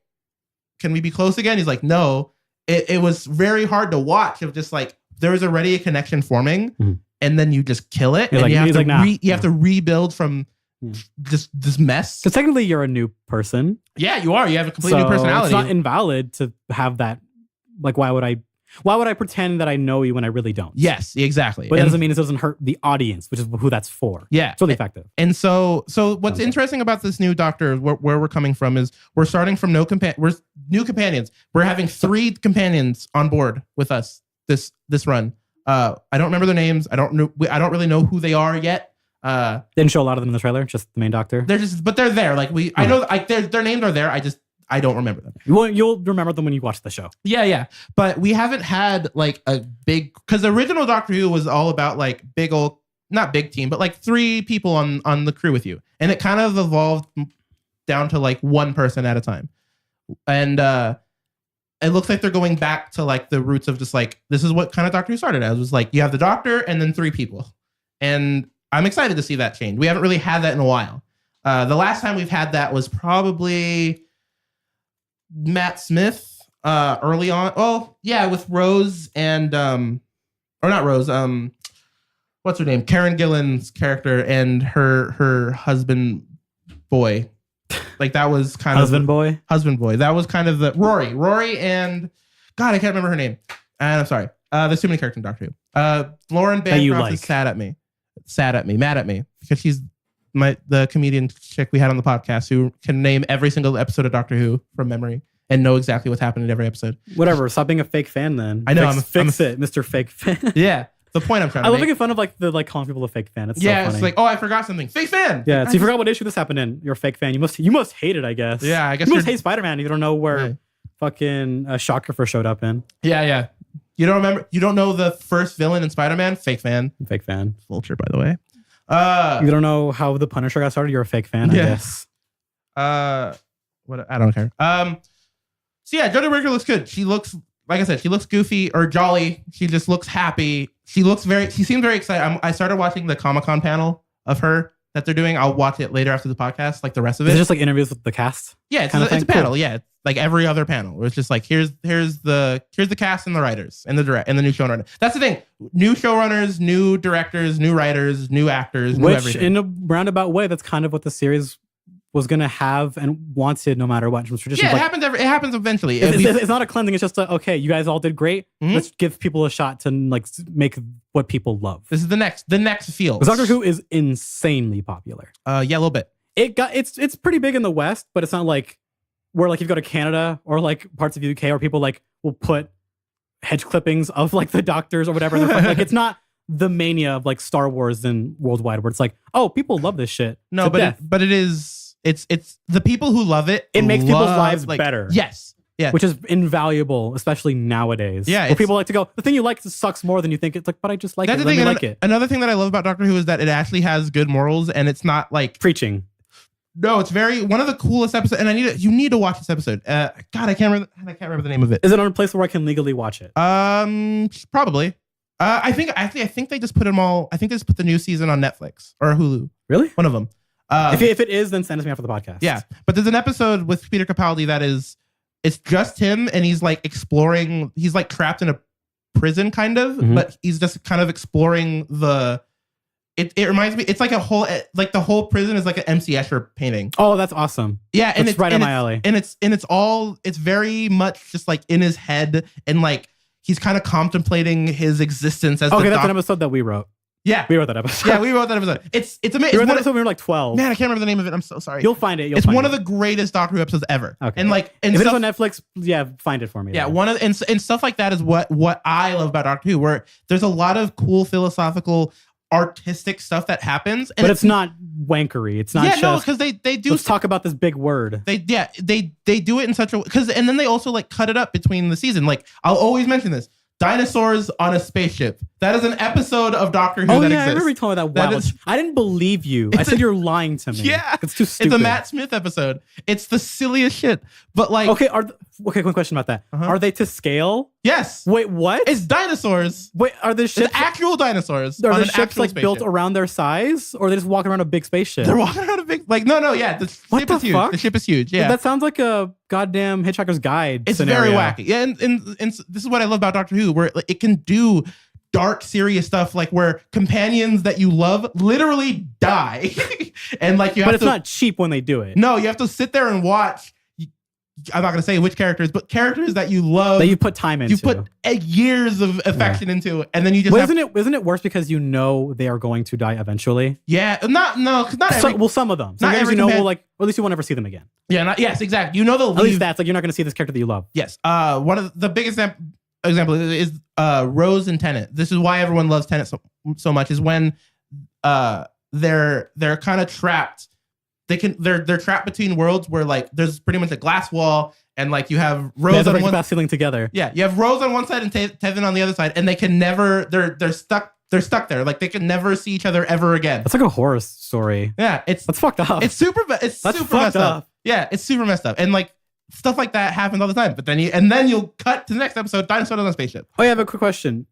can we be close again? He's like, no. It was very hard to watch. It was just like, there was already a connection forming and then you just kill it. And you have to rebuild from just this mess. Because technically you're a new person. Yeah, you are. You have a completely new personality. It's not invalid to have that. Like, why would I pretend that I know you when I really don't? Yes, exactly. But that doesn't mean it doesn't hurt the audience, which is who that's for. Yeah. It's really effective. And so what's interesting about this new Doctor, where we're coming from, is we're starting from we're new companions. We're having 3 companions on board with us this run. I don't remember their names. I don't really know who they are yet. Didn't show a lot of them in the trailer, just the main Doctor. But they're there. Like I know like their names are there. I don't remember them. You'll remember them when you watch the show. Yeah. But we haven't had like a big... Because the original Doctor Who was all about like big old... Not big team, but like 3 people on the crew with you. And it kind of evolved down to like 1 person at a time. And it looks like they're going back to like the roots of just like... This is what kind of Doctor Who started as. It was like you have the Doctor and then 3 people. And I'm excited to see that change. We haven't really had that in a while. The last time we've had that was probably... Matt Smith early on. Oh, yeah, with Rose and or not Rose, what's her name? Karen Gillan's character and her husband boy. Like that was kind husband of husband boy. That was kind of the Rory and God, I can't remember her name. And I'm sorry. There's too many characters in Doctor Who. Lauren Bancroft is mad at me because she's the comedian chick we had on the podcast who can name every single episode of Doctor Who from memory and know exactly what's happened in every episode. Whatever. Stop being a fake fan then. I know. Fix it, Mr. Fake Fan. Yeah. The point I'm trying to I love make. making fun of like calling people a fake fan. It's so funny. It's like, oh, I forgot something. Fake fan. Yeah. So you forgot what issue this happened in. You're a fake fan. You must hate it, I guess. Yeah, I guess you must hate Spider-Man. You don't know where Yeah. fucking Shocker first showed up in. Yeah. You don't remember? You don't know the first villain in Spider-Man? Fake fan. Fake fan. Vulture, by the way. You don't know how the Punisher got started? You're a fake fan, I guess. What? I don't care. So yeah, Jodie Whittaker looks good. She looks, like I said, she looks goofy or jolly. She just looks happy. She seems very excited. I started watching the Comic-Con panel of her that they're doing. I'll watch it later after the podcast, like the rest of it. Is it just like interviews with the cast? Yeah, it's a panel. Cool. Yeah, it's like every other panel where it's just like here's the cast and the writers and the new showrunner. That's the thing. New showrunners, new directors, new writers, new actors, new everything. In a roundabout way, that's kind of what the series was going to have and wanted no matter what. Tradition. Yeah, it happens eventually. It's not a cleansing. It's just okay, you guys all did great. Mm-hmm. Let's give people a shot to like make what people love. This is the next field. Doctor Who is insanely popular. Yeah, a little bit. It's pretty big in the West, but it's not like where like you go to Canada or like parts of the UK where people like will put hedge clippings of like the Doctors or whatever. Like it's not the mania of like Star Wars and worldwide where it's like, oh, people love this shit. No, but it is. It's the people who love it. It makes people's lives better. Yes. Yeah. Which is invaluable, especially nowadays. Yeah. Where people like to go, the thing you like sucks more than you think. It's like, but I just like it. Let me like it. Another thing that I love about Doctor Who is that it actually has good morals and it's not like preaching. No, it's one of the coolest episodes. And you need to watch this episode. God, I can't remember the name of it. Is it on a place where I can legally watch it? Probably. I think they just put them all. I think they just put the new season on Netflix or Hulu. Really? One of them. If it is, then send us me after the podcast. Yeah, but there's an episode with Peter Capaldi that it's just him and he's like exploring. He's like trapped in a prison kind of, but he's just kind of exploring the. It reminds me. It's like the whole prison is like an MC Escher painting. Oh, that's awesome. Yeah, and it's right in my alley. And it's very much just like in his head and like he's kind of contemplating his existence as. Okay, that's an episode that we wrote. Yeah, we wrote that episode. Yeah, we wrote that episode. It's amazing. We wrote that episode when we were like 12. Man, I can't remember the name of it. I'm so sorry. You'll find it. It's one of the greatest Doctor Who episodes ever. Okay. And if it's on Netflix, find it for me. Yeah, and stuff like that is what I love about Doctor Who, where there's a lot of cool philosophical, artistic stuff that happens, but it's not wankery. It's not because they do. Let's talk about this big word. They do it in such a and then they also like cut it up between the season. Like I'll always mention this. Dinosaurs on a spaceship. That is an episode of Doctor Who that exists. I remember you told me that. I didn't believe you. I said you're lying to me. Yeah. It's too stupid. It's a Matt Smith episode. It's the silliest shit. But like... Okay, quick question about that. Are they to scale? Yes. Wait, what? It's dinosaurs. Wait, are the ships... It's actual dinosaurs. Are the ships like built around their size? Or are they just walking around a big spaceship? They're walking around a big... Like, no, yeah. The ship is huge. The ship is huge, yeah. That sounds like a goddamn Hitchhiker's Guide scenario. Very wacky. Yeah, and this is what I love about Doctor Who, where it can do dark, serious stuff, like where companions that you love literally die. And like you have But it's not cheap when they do it. No, you have to sit there and watch. I'm not going to say which characters, but characters that you love. That you put time into. You put years of affection into, and then you just isn't it worse because you know they are going to die eventually? Yeah, not every, some of them. So not every or at least you won't ever see them again. Yeah, yes, exactly. You know they'll leave. At least that's like you're not going to see this character that you love. Yes. One of the biggest example is Rose and Tennant. This is why everyone loves Tennant so much. Is when they're kind of trapped. They're trapped between worlds where like there's pretty much a glass wall and like you have Rose on one ceiling together. Yeah, you have Rose on one side and Tevin on the other side, and they can never. They're stuck. They're stuck there. Like they can never see each other ever again. That's like a horror story. Yeah, that's fucked up. It's super. That's super messed up. Yeah, it's super messed up, and like stuff like that happens all the time. But then you'll cut to the next episode. Dinosaur on a spaceship. Oh yeah, I have a quick question.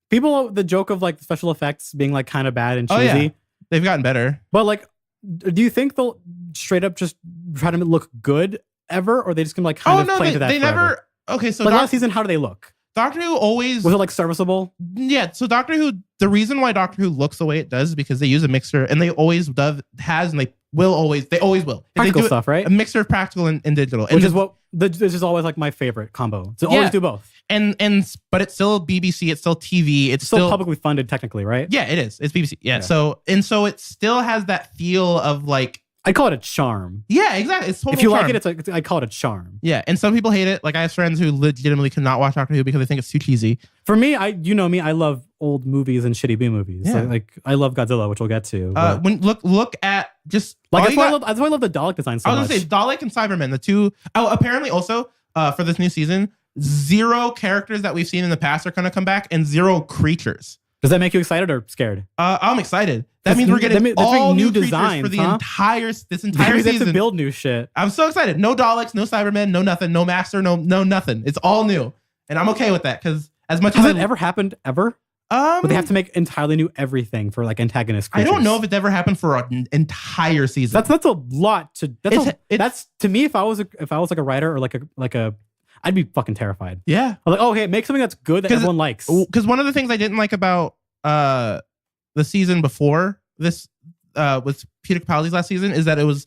People, the joke of like special effects being like kind of bad and cheesy. Oh, yeah. They've gotten better. But like, do you think they'll straight up just try to look good ever, or are they just gonna like kind of play to that? They never. Okay, so like last season, how do they look? Doctor Who always was it like serviceable? Yeah. So Doctor Who, the reason why Doctor Who looks the way it does is because they use a mixer, and they always has, and they will always. They always will. If Practical they do stuff, right? A mixture of practical and digital, Which is this is always like my favorite combo. To always do both. But it's still BBC. It's still TV. It's still publicly funded, technically, right? Yeah, it is. It's BBC. Yeah. So it still has that feel of like. I call it a charm. Yeah, exactly. It's total if you charm. like it, I call it a charm. Yeah, and some people hate it. Like I have friends who legitimately cannot watch Doctor Who because they think it's too cheesy. For me, you know me, I love old movies and shitty B movies. Yeah. Like I love Godzilla, which we'll get to. When look at just like that's why I love the Dalek design so much. I was gonna say Dalek and Cybermen, the two. Oh, apparently also for this new season, 0 characters that we've seen in the past are gonna come back, and 0 creatures. Does that make you excited or scared? I'm excited. That means we're getting all new designs for the entire season. They have to build new shit. I'm so excited. No Daleks, no Cybermen, no nothing, no Master, no nothing. It's all new, and I'm okay with that because as much has as it ever happened ever? But they have to make entirely new everything for like antagonist creatures. I don't know if it's ever happened for an entire season. That's a lot to. That's to me. If I was like a writer or like a I'd be fucking terrified. Yeah. I'm like, okay, make something that's good that everyone likes. Because one of the things I didn't like about the season before this with Peter Capaldi's last season is that it was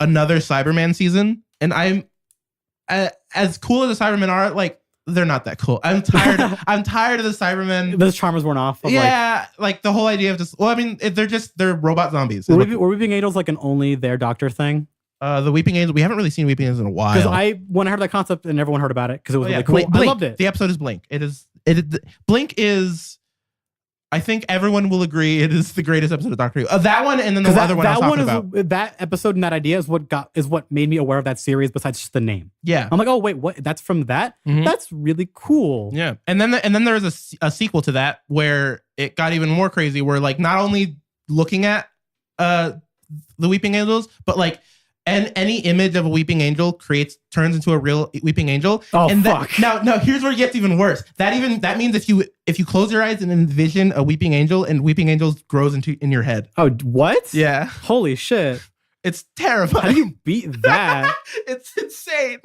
another Cyberman season, and I'm as cool as the Cybermen are, like they're not that cool. I'm tired. I'm tired of the Cybermen. Those charmers weren't off. Yeah, like the whole idea of just. Well, I mean, they're robot zombies. Were Weeping Angels like an only their doctor thing? The Weeping Angel. We haven't really seen Weeping Angels in a while. Because when I heard that concept and everyone heard about it because it was really cool. Blink. I loved it. The episode is Blink. Blink is. I think everyone will agree it is the greatest episode of Doctor Who. That one and then the other one I was talking about. That episode and that idea is what made me aware of that series besides just the name. Yeah. I'm like, oh wait, what? That's from that? Mm-hmm. That's really cool. Yeah. And then there was a sequel to that where it got even more crazy where like not only looking at the Weeping Angels, but like and any image of a weeping angel turns into a real weeping angel. Oh, and fuck. Now here's where it gets even worse. That means if you close your eyes and envision a weeping angel, and weeping angels grows in your head. Oh, what? Yeah. Holy shit. It's terrifying. How do you beat that? It's insane.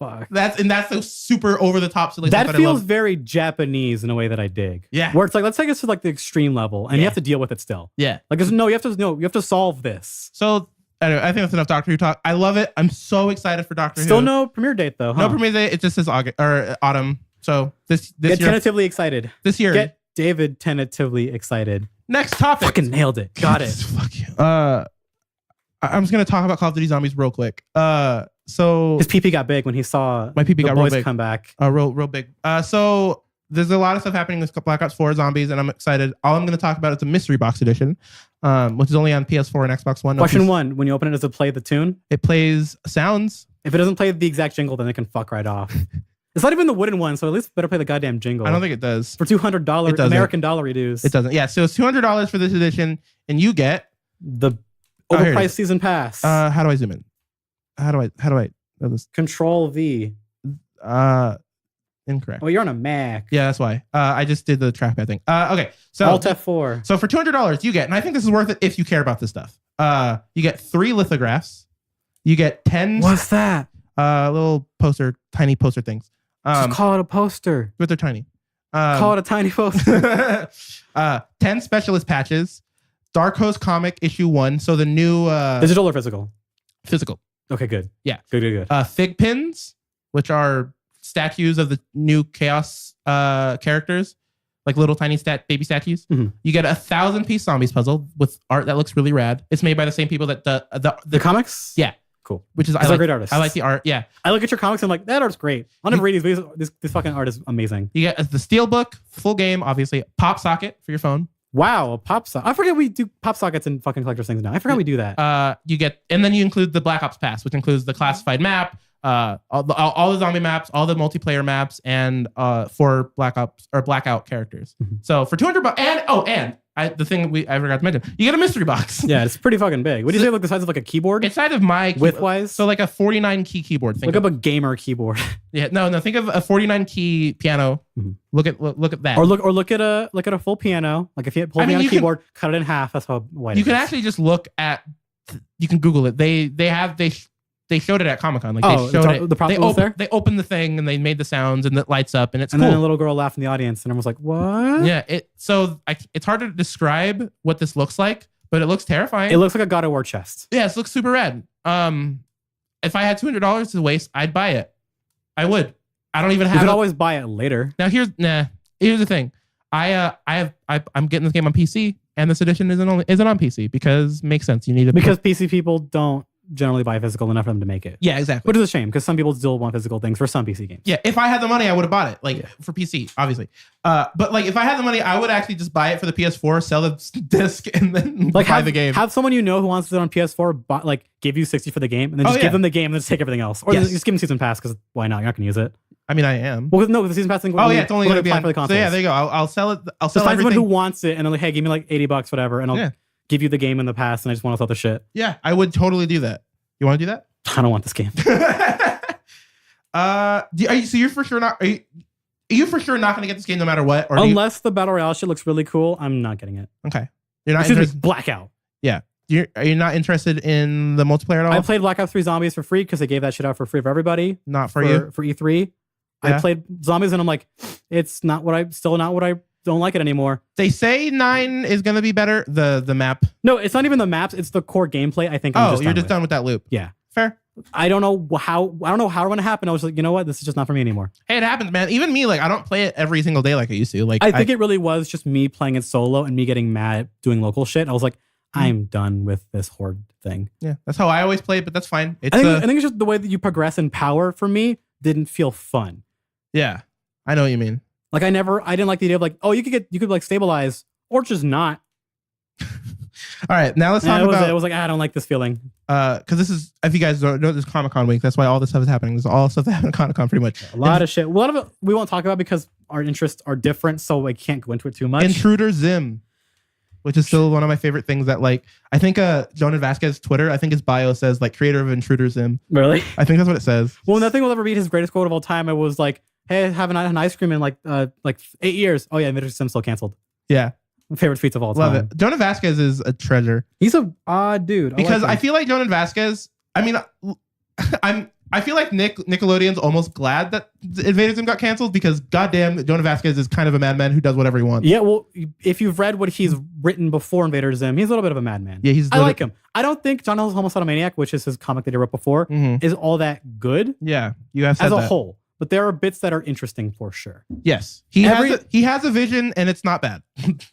Fuck. That's so super over the top. So that feels very Japanese in a way that I dig. Yeah. Where it's like, let's take us to like the extreme level, and you have to deal with it still. Yeah. Like, you have to solve this. So. Anyway, I think that's enough Doctor Who talk. I love it. I'm so excited for Doctor Who. Still no premiere date though. Huh? No premiere date. It just says August or autumn. So this Get year, tentatively excited. This year, get David tentatively excited. Next topic. Fucking nailed it. Got it. Fuck you. I'm just gonna talk about Call of Duty Zombies real quick. So his PP got big when he saw my PP got real big. Come back. Real big. So there's a lot of stuff happening with Black Ops 4 Zombies, and I'm excited. All I'm going to talk about is the mystery box edition, which is only on PS4 and Xbox One. Question 1: when you open it, does it play the tune? It plays sounds. If it doesn't play the exact jingle, then it can fuck right off. It's not even the wooden one, so at least better play the goddamn jingle. I don't think it does. For $200 American dollar reduce. It doesn't. Yeah, so it's $200 for this edition, and you get the overpriced season pass. How do I zoom in? How do I? Control V. Incorrect. Oh, you're on a Mac. Yeah, that's why. I just did the trackpad thing. Okay. So Alt F4. So for $200, you get, and I think this is worth it if you care about this stuff. You get 3 lithographs. You get 10. What's that? Little tiny poster things. Just call it a poster. But they're tiny. Call it a tiny poster. 10 specialist patches. Dark Host comic issue 1. So the new digital or physical? Physical. Okay, good. Yeah. Good. Fig pins, which are statues of the new Chaos characters, like little tiny baby statues. Mm-hmm. You get a 1,000-piece zombies puzzle with art that looks really rad. It's made by the same people that the comics. Yeah, cool. Which is great artists. I like the art. Yeah, I look at your comics and I'm like, that art's great. I'll never read these. This fucking art is amazing. You get the Steelbook, full game, obviously. Pop socket for your phone. Wow, a pop socket. I forget we do pop sockets and fucking collector's things now. I forgot we do that. You get, and then you include the Black Ops Pass, which includes the classified map, all the zombie maps, all the multiplayer maps, and for Black Ops or Blackout characters. Mm-hmm. So for $200, and the thing I forgot to mention, you get a mystery box. Yeah, it's pretty fucking big. What do you say? Like the size of like a keyboard? It's size of my widthwise. So like a 49 key keyboard. Look up a gamer keyboard. Yeah, no. Think of a 49 key piano. Mm-hmm. Look at that. Or look at a full piano. Like if you pull me on a keyboard, cut it in half. That's how wide. You can actually just look at. You can Google it. They showed it at Comic-Con. Like they showed it. The prop was there? They opened the thing and they made the sounds and it lights up and it's cool. And then a little girl laughed in the audience and I was like, what? Yeah. It's hard to describe what this looks like, but it looks terrifying. It looks like a God of War chest. Yes, it looks super rad. If I had $200 to waste, I'd buy it. I would. I don't even have. You could always buy it later. Now here's the thing. I'm getting this game on PC, and this edition isn't on PC because it makes sense. You need it because PC people don't generally buy physical enough for them to make it. Yeah, exactly. Which is a shame because some people still want physical things for some PC games. Yeah, if I had the money, I would have bought it, for PC, obviously. But like if I had the money, I would actually just buy it for the PS4, sell the disc, and then buy the game. Have someone who wants it on PS4 give you $60 for the game, and then just give them the game and then just take everything else, or just give them Season Pass because why not? You're not gonna use it. I mean, I am. Well, no, the Season Pass thing. It's only gonna be for the console. So yeah, there you go. I'll sell it. I'll sell find everything. someone who wants it, and they're like, hey, give me like $80, whatever, and I'll give you the game in the past, and I just want to sell the shit. Yeah, I would totally do that. You want to do that? I don't want this game. So you're for sure not? Are you for sure not going to get this game no matter what? Or unless the battle royale shit looks really cool, I'm not getting it. Okay, you're not interested. Blackout. Yeah, are you not interested in the multiplayer at all? I played Black Ops 3 Zombies for free because they gave that shit out for free for everybody. Not for you for E3. Yeah. I played Zombies and I'm like, it's not what I don't like it anymore. They say 9 is going to be better. The map. No, it's not even the maps. It's the core gameplay. I think. You're just done with that loop. Yeah. Fair. I don't know how it's going to happen. I was like, you know what? This is just not for me anymore. Hey, it happens, man. Even me, I don't play it every single day like I used to. I think it really was just me playing it solo and me getting mad doing local shit. I was like, I'm done with this horde thing. Yeah, that's how I always play it, but that's fine. I think it's just the way that you progress in power for me didn't feel fun. Yeah, I know what you mean. I didn't like the idea of you could stabilize or just not. All right, now let's talk about. I was like, I don't like this feeling. Because this is, if you guys don't know, this is Comic-Con week. That's why all this stuff is happening. There's all stuff that happened at Comic-Con pretty much. A lot of shit. A lot of it we won't talk about because our interests are different, so I can't go into it too much. Intruder Jim, which is still one of my favorite things that I think Jonan Vasquez Twitter, I think his bio says creator of Intruder Jim. Really? I think that's what it says. Well, nothing will ever beat his greatest quote of all time. I was like, hey, I haven't had an ice cream in 8 years. Oh yeah, Intruder Jim's still canceled. Yeah. My favorite tweets of all time. Love it. Jonan Vasquez is a treasure. He's a odd dude. Because I feel like Jonan Vasquez, I feel like Nickelodeon's almost glad that Invader Zim got canceled because goddamn, Jonan Vasquez is kind of a madman who does whatever he wants. Yeah, well, if you've read what he's written before Invader Zim, he's a little bit of a madman. Yeah, I like him. I don't think John Hill's Homicidal Maniac, which is his comic that he wrote before, is all that good. Yeah, you have said as a that. whole. But there are bits that are interesting for sure. Yes. He has a vision and it's not bad.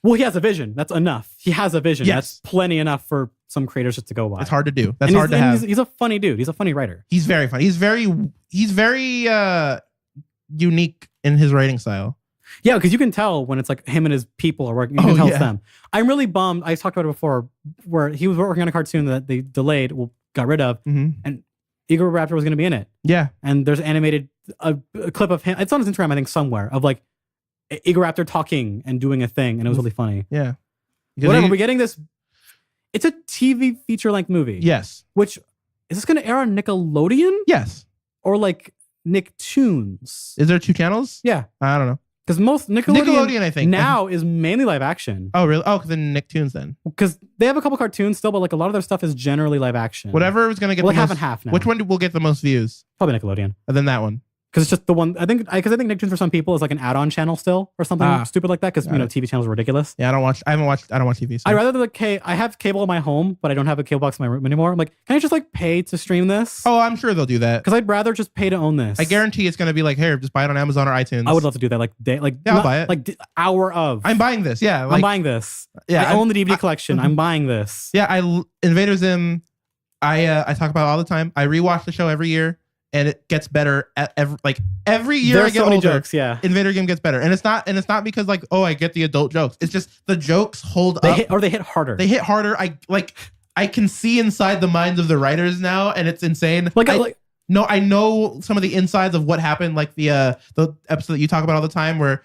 Well, he has a vision. That's enough. He has a vision. Yes. That's plenty enough for some creators just to go by. It's hard to do. That's hard to have. He's a funny dude. He's a funny writer. He's very funny. He's very unique in his writing style. Yeah, because you can tell when it's him and his people are working. You can tell it's them. I'm really bummed. I talked about it before where he was working on a cartoon that they delayed, got rid of, and Igor Raptor was going to be in it. Yeah. And there's animated a clip of him. It's on his Instagram, I think, somewhere of Igor Raptor talking and doing a thing. And it was really funny. Yeah. Whatever. We're getting this. It's a TV feature length movie. Yes. Which, is this going to air on Nickelodeon? Yes. Or Nicktoons? Is there 2 channels? Yeah. I don't know. Because most Nickelodeon I think now is mainly live action. Oh, really? Oh, then Nicktoons then. Because they have a couple cartoons still, but a lot of their stuff is generally live action. Whatever is going to get the half most, and half now. Which one will get the most views? Probably Nickelodeon. And then that one. Because it's just the one, I think Nicktoons for some people is an add-on channel still or something stupid like that because TV channels are ridiculous. Yeah, I don't watch TV. So. I'd rather I have cable in my home, but I don't have a cable box in my room anymore. I'm like, can I just pay to stream this? Oh, I'm sure they'll do that. Because I'd rather just pay to own this. I guarantee it's going to be here, just buy it on Amazon or iTunes. I would love to do that. I'll buy it. Hour of. I'm buying this. Yeah. I'm buying this. Yeah. I own the DVD collection. I'm buying this. Yeah. Invader Zim, I talk about it all the time. I rewatch the show every year. And it gets better at every year. There's I get so many older, jokes, yeah. Invader Game gets better, and it's not because I get the adult jokes. It's just the jokes hold up, they hit harder. They hit harder. I can see inside the minds of the writers now, and it's insane. I know some of the insides of what happened, the episode that you talk about all the time, where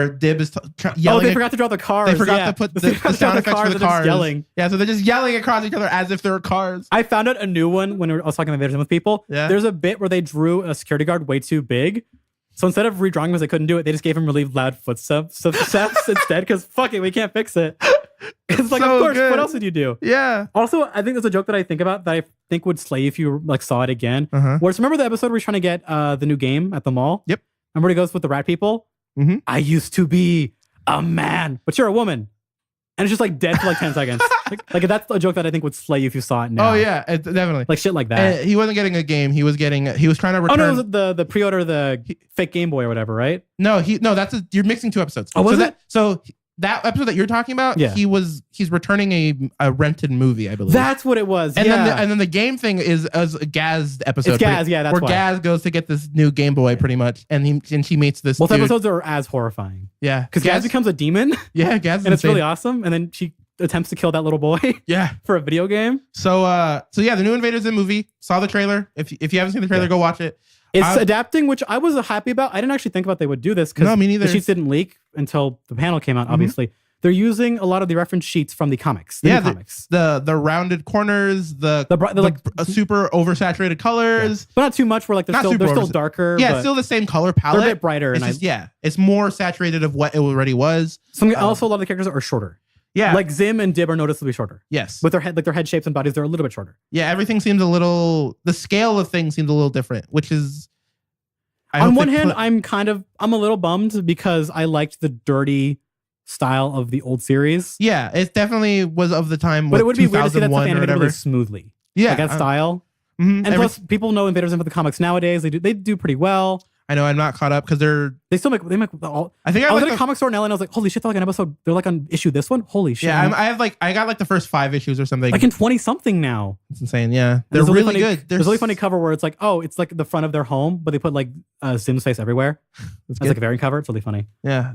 Dib is yelling. Oh, they forgot to draw the cars. They forgot to put the sound effects for the cars. Yelling. Yeah, so they're just yelling across each other as if they were cars. I found out a new one when I was talking about with people. Yeah. There's a bit where they drew a security guard way too big. So instead of redrawing him because they couldn't do it, they just gave him really loud footsteps instead because fuck it, we can't fix it. It's of course, good. What else would you do? Yeah. Also, I think there's a joke that I think about that I think would slay if you saw it again. Where remember the episode where he's trying to get the new game at the mall? Yep. Remember he goes with the rat people? I used to be a man, but you're a woman. And it's just dead for 10 seconds. like that's a joke that I think would slay you if you saw it now. Oh yeah, definitely. Like shit like that. He wasn't getting a game. He was trying to return. Oh no, it was the pre-order the fake Game Boy or whatever, right? No, you're mixing two episodes. Oh, was it? So that episode that you're talking about, yeah. he's returning a rented movie, I believe. That's what it was. And yeah. then the game thing is a Gaz episode. It's Gaz, yeah, that's where why. Gaz goes to get this new Game Boy, pretty much, and she meets this. Both dude. episodes are as horrifying. Yeah, because Gaz becomes a demon. Yeah, Gaz, and it's really awesome. And then she attempts to kill that little boy. Yeah, for a video game. So yeah, the new Invaders Zim movie. Saw the trailer. If you haven't seen the trailer, go watch it. It's adapting, which I was happy about. I didn't actually think about they would do this because me neither. The sheets didn't leak until the panel came out. Obviously, they're using a lot of the reference sheets from the comics. The comics. The rounded corners, the super oversaturated colors, but not too much. Where like they're still darker. Yeah, it's still the same color palette. They're a bit brighter. It's more saturated of what it already was. Also, a lot of the characters are shorter. Yeah, like Zim and Dib are noticeably shorter. Yes, with their head shapes and bodies, they're a little bit shorter. Yeah, everything seems the scale of things seems a little different, which is. On one hand, I'm a little bummed because I liked the dirty style of the old series. Yeah, it definitely was of the time. But it would be weird to see that stuff animated really smoothly. Yeah, like that style. And plus, people know Invaders Zim for the comics nowadays. They do pretty well. I know I'm not caught up because they still make all. I think I was at a comic store in LA and I was like, holy shit, they're like an episode. They're like on issue this one. Holy shit. Yeah, I got like the first 5 issues or something. Like in 20 something now. It's insane. Yeah, they're really good. There's a really funny cover where it's like, oh, it's like the front of their home, but they put like Zim's face everywhere. That's like a variant cover. It's really funny. Yeah.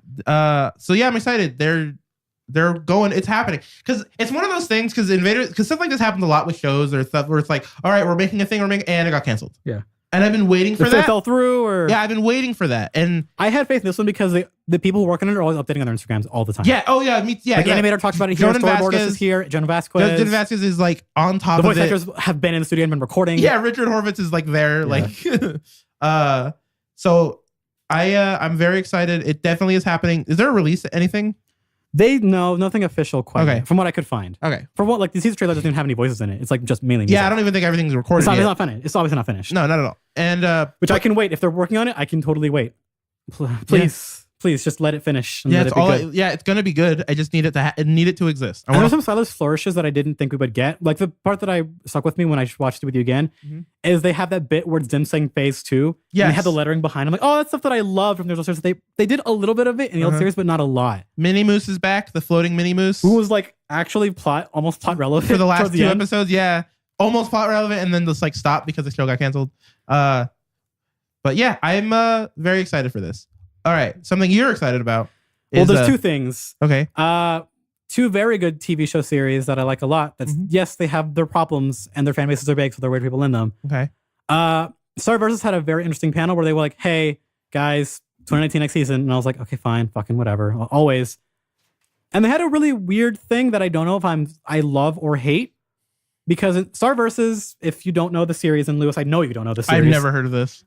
So yeah, I'm excited. They're going. It's happening because it's one of those things. Because stuff like this happens a lot with shows or stuff where it's like, all right, we're making a thing, and it got canceled. Yeah. And I've been waiting for that. It fell through, or yeah, I've been waiting for that, and I had faith in this one because the people who work on it are always updating on their Instagrams all the time. Yeah. Oh yeah. Like Animator talks about it here. Storyboardist is here. Jonah Vasquez. Jonah Vasquez is like on top of it. The voice actors have been in the studio and been recording. Yeah. Richard Horvitz is like there. Yeah. Like, so I'm very excited. It definitely is happening. Is there a release? Anything? Nothing official quite. Okay. From what I could find. Okay. From what the teaser trailer doesn't even have any voices in it. It's like just mainly music. Yeah, I don't even think everything's recorded. It's not finished. It's obviously not finished. No, not at all. And which I can wait. If they're working on it, I can totally wait. Please just let it finish. And it's gonna be good. I just need it to exist. There's some stylish flourishes that I didn't think we would get. Like the part that I stuck with me when I watched it with you again is they have that bit where Zim saying phase 2. Yeah, they have the lettering behind. I'm like, oh, that's stuff that I love from the original series. They did a little bit of it in the old series, but not a lot. Mini Moose is back. The floating Mini Moose, who was like actually almost plot relevant for the last 2 episodes. Yeah, almost plot relevant, and then just like stopped because the show got canceled. But yeah, I'm very excited for this. All right, something you're excited about. Well, there's 2 things. Okay. 2 very good TV show series that I like a lot. That's yes, they have their problems and their fan bases are big, so there are weird people in them. Okay. Star Versus had a very interesting panel where they were like, "Hey guys, 2019 next season," and I was like, "Okay, fine, fucking whatever, always." And they had a really weird thing that I don't know if I love or hate, because in Star Versus, if you don't know the series, and Lewis, I know you don't know the series. I've never heard of this.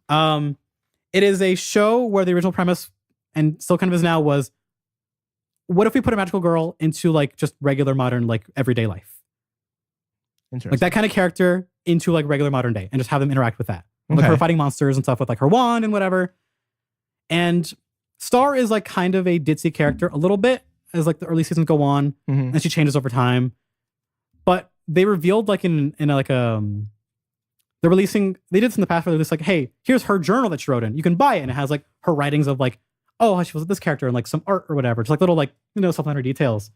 It is a show where the original premise, and still kind of is now, was what if we put a magical girl into like just regular modern, like everyday life? Interesting. Like that kind of character into like regular modern day and just have them interact with that. Like her fighting monsters and stuff with like her wand and whatever. And Star is like kind of a ditzy character a little bit as like the early seasons go on, and she changes over time. But they revealed like they're releasing, they did this in the past where they're just like, hey, here's her journal that she wrote in. You can buy it. And it has like her writings of like, oh, she was with this character and like some art or whatever. Just like little like, supplementary details.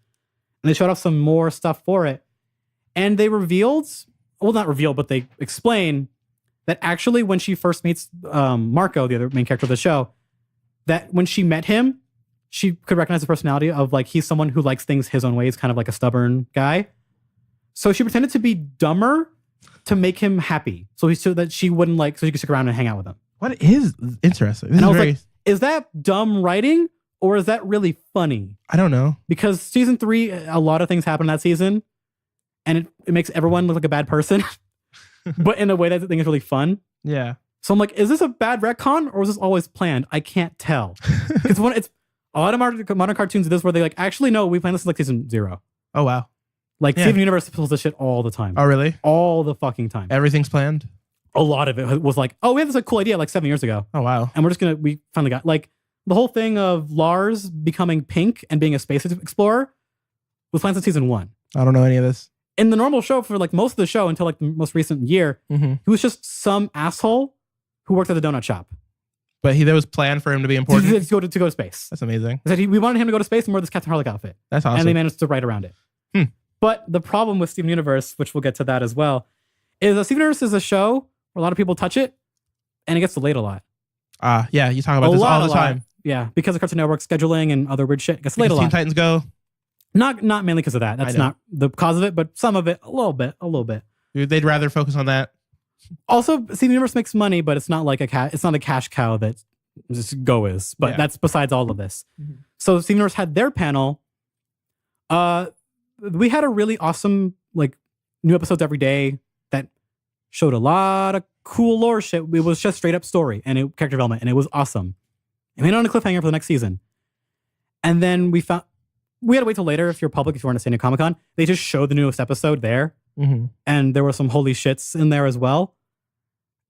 And they showed off some more stuff for it. And they revealed, well, not revealed, but they explain that actually when she first meets Marco, the other main character of the show, that when she met him, she could recognize the personality of like, he's someone who likes things his own ways, kind of like a stubborn guy. So she pretended to be dumber to make him happy, so that she wouldn't so she could stick around and hang out with him. What is interesting? And I was like, is that dumb writing or is that really funny? I don't know. Because season 3, a lot of things happen that season, and it makes everyone look like a bad person, but in a way that I think is really fun. Yeah. So I'm like, is this a bad retcon or was this always planned? I can't tell. Because it's a lot of modern cartoons do this where they like, actually no, we planned this like season 0. Oh wow. Like Steven Universe pulls this shit all the time. Oh really? All the fucking time. Everything's planned. A lot of it was like, oh, we had this like cool idea like 7 years ago. Oh wow. And we finally got like the whole thing of Lars becoming pink and being a space explorer was planned since season 1. I don't know any of this. In the normal show, for like most of the show until like the most recent year, he was just some asshole who worked at the donut shop. But there was planned for him to be important. To go to space. That's amazing. We wanted him to go to space and wear this Captain Harlock outfit. That's awesome. And they managed to write around it. But the problem with Steven Universe, which we'll get to that as well, is that Steven Universe is a show where a lot of people touch it and it gets delayed a lot. Yeah, you talk about this all the time. Yeah, because of Cartoon Network scheduling and other weird shit, it gets delayed a lot. Teen Titans Go. Not mainly because of that. That's not the cause of it, but some of it, a little bit. Dude, they'd rather focus on that. Also, Steven Universe makes money, but it's not like it's not a cash cow that just Go is. But that's besides all of this. So Steven Universe had their panel. We had a really awesome like new episodes every day that showed a lot of cool lore shit. It was just straight up story and character development, and it was awesome. And we went on a cliffhanger for the next season. And then we had to wait till later if you're public, if you weren't at San Diego Comic-Con. They just showed the newest episode there. And there were some holy shits in there as well.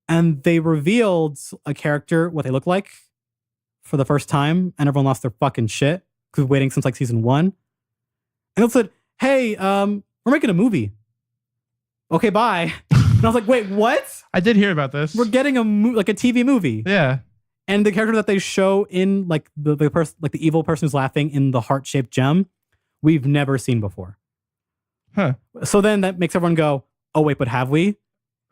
And they revealed a character, what they look like for the first time. And everyone lost their fucking shit because we've been waiting since like season 1. And they said, hey, we're making a movie. Okay, bye. And I was like, wait, what? I did hear about this. We're getting a TV movie. Yeah. And the character that they show in like the person, like the evil person who's laughing in the heart-shaped gem, we've never seen before. Huh. So then that makes everyone go, oh wait, but have we?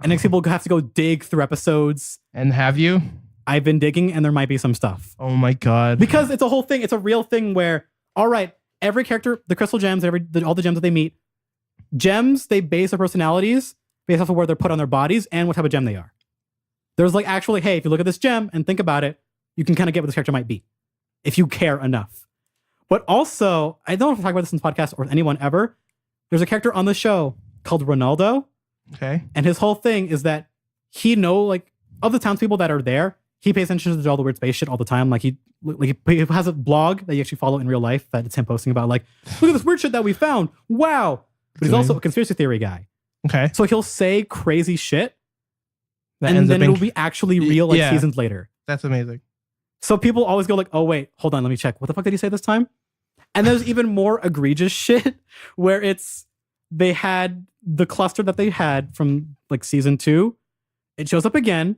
And next people have to go dig through episodes. And have you? I've been digging and there might be some stuff. Oh my God. Because it's a whole thing. It's a real thing where, all right, every character, the crystal gems, all the gems that they meet, gems, they base their personalities based off of where they're put on their bodies and what type of gem they are. There's like actually, hey, if you look at this gem and think about it, you can kind of get what this character might be if you care enough. But also, I don't know if I talk about this in this podcast or anyone ever. There's a character on the show called Ronaldo. Okay. And his whole thing is that he like of the townspeople that are there, he pays attention to all the weird space shit all the time. Like he has a blog that you actually follow in real life that it's him posting about like, look at this weird shit that we found. Wow. But he's also a conspiracy theory guy. Okay. So he'll say crazy shit and then it'll be actually real like seasons later. That's amazing. So people always go like, oh wait, hold on, let me check. What the fuck did he say this time? And there's even more egregious shit where they had the cluster that they had from like season 2. It shows up again.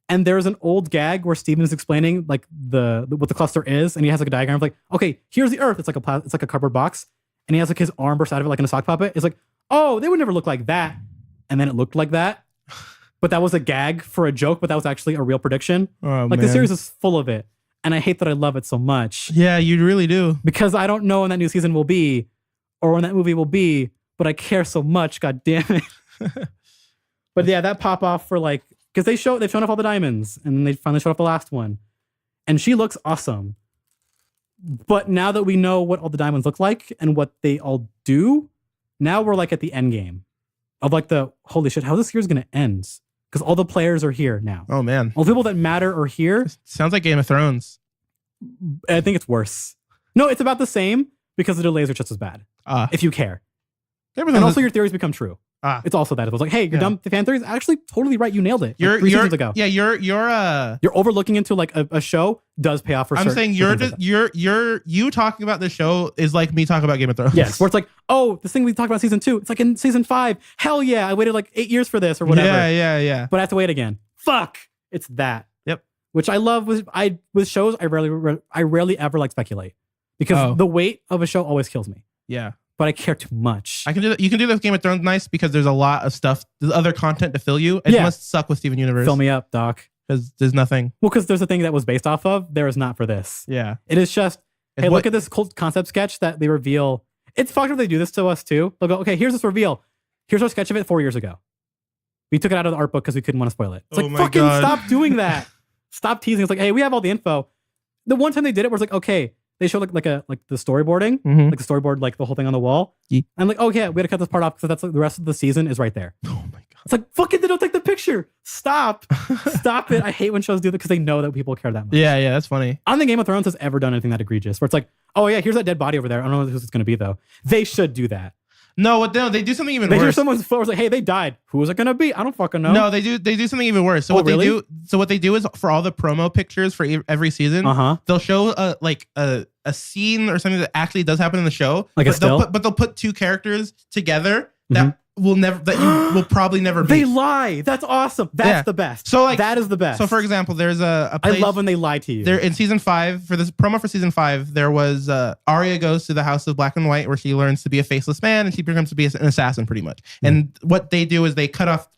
And there's an old gag where Steven is explaining like what the cluster is. And he has like a diagram of like, okay, here's the Earth. It's like a cardboard box. And he has like his arm burst out of it like in a sock puppet. It's like, oh, they would never look like that. And then it looked like that. But that was a gag for a joke, but that was actually a real prediction. Oh, like the series is full of it. And I hate that I love it so much. Yeah, you really do. Because I don't know when that new season will be or when that movie will be, but I care so much, god damn it. But yeah, that pop off for like, because they've shown off all the diamonds and then they finally showed off the last one. And she looks awesome. But now that we know what all the diamonds look like and what they all do, now we're like at the end game of like the holy shit, how this series gonna end? Because all the players are here now. Oh man. All the people that matter are here. Sounds like Game of Thrones. I think it's worse. No, it's about the same because the delays are just as bad. If you care. And also your theories become true. It's also that. It was like, hey, your dumb fan theories actually totally right. You nailed it. You're 3 seasons ago. Yeah, you're overlooking into like a show does pay off for I'm saying you talking about the show is like me talking about Game of Thrones. Yes, where it's like, oh, this thing we talked about season 2, it's like in season 5. Hell yeah, I waited like 8 years for this or whatever. Yeah. But I have to wait again. Fuck. It's that. Yep. Which I love with shows. I rarely ever like speculate because the weight of a show always kills me. Yeah. But I care too much. I can do that. You can do that with Game of Thrones nice because there's a lot of stuff. There's other content to fill you. It must suck with Steven Universe. Fill me up, Doc. Because there's nothing. Well, because there's a thing that was based off of. There is not for this. Yeah. It is just, hey, look at this cool concept sketch that they reveal. It's fucked if they do this to us too. They'll go, okay, here's this reveal. Here's our sketch of it 4 years ago. We took it out of the art book because we couldn't want to spoil it. It's like, fucking stop doing that. Stop teasing. It's like, hey, we have all the info. The one time they did it was like, okay, they showed like the storyboarding, like the storyboard, like the whole thing on the wall. Yeah. And like, okay, we had to cut this part off because that's like the rest of the season is right there. Oh my God. It's like, fucking, they don't take the picture. Stop. Stop it. I hate when shows do that because they know that people care that much. Yeah, that's funny. I don't think Game of Thrones has ever done anything that egregious where it's like, oh yeah, here's that dead body over there. I don't know who it's going to be though. They should do that. No, they do something even worse. They hear someone's photos like, hey, they died. Who is it going to be? I don't fucking know. No, they do something even worse. So what they do is for all the promo pictures for every season, they'll show a a scene or something that actually does happen in the show. Like a still? They'll put two characters together that you will probably never meet. They lie. That's awesome. That's the best. So like that is the best. So for example, there's a place, I love when they lie to you. There in season 5 for this promo for season 5, there was Arya goes to the House of Black and White where she learns to be a faceless man and she becomes to be an assassin pretty much. And what they do is they cut off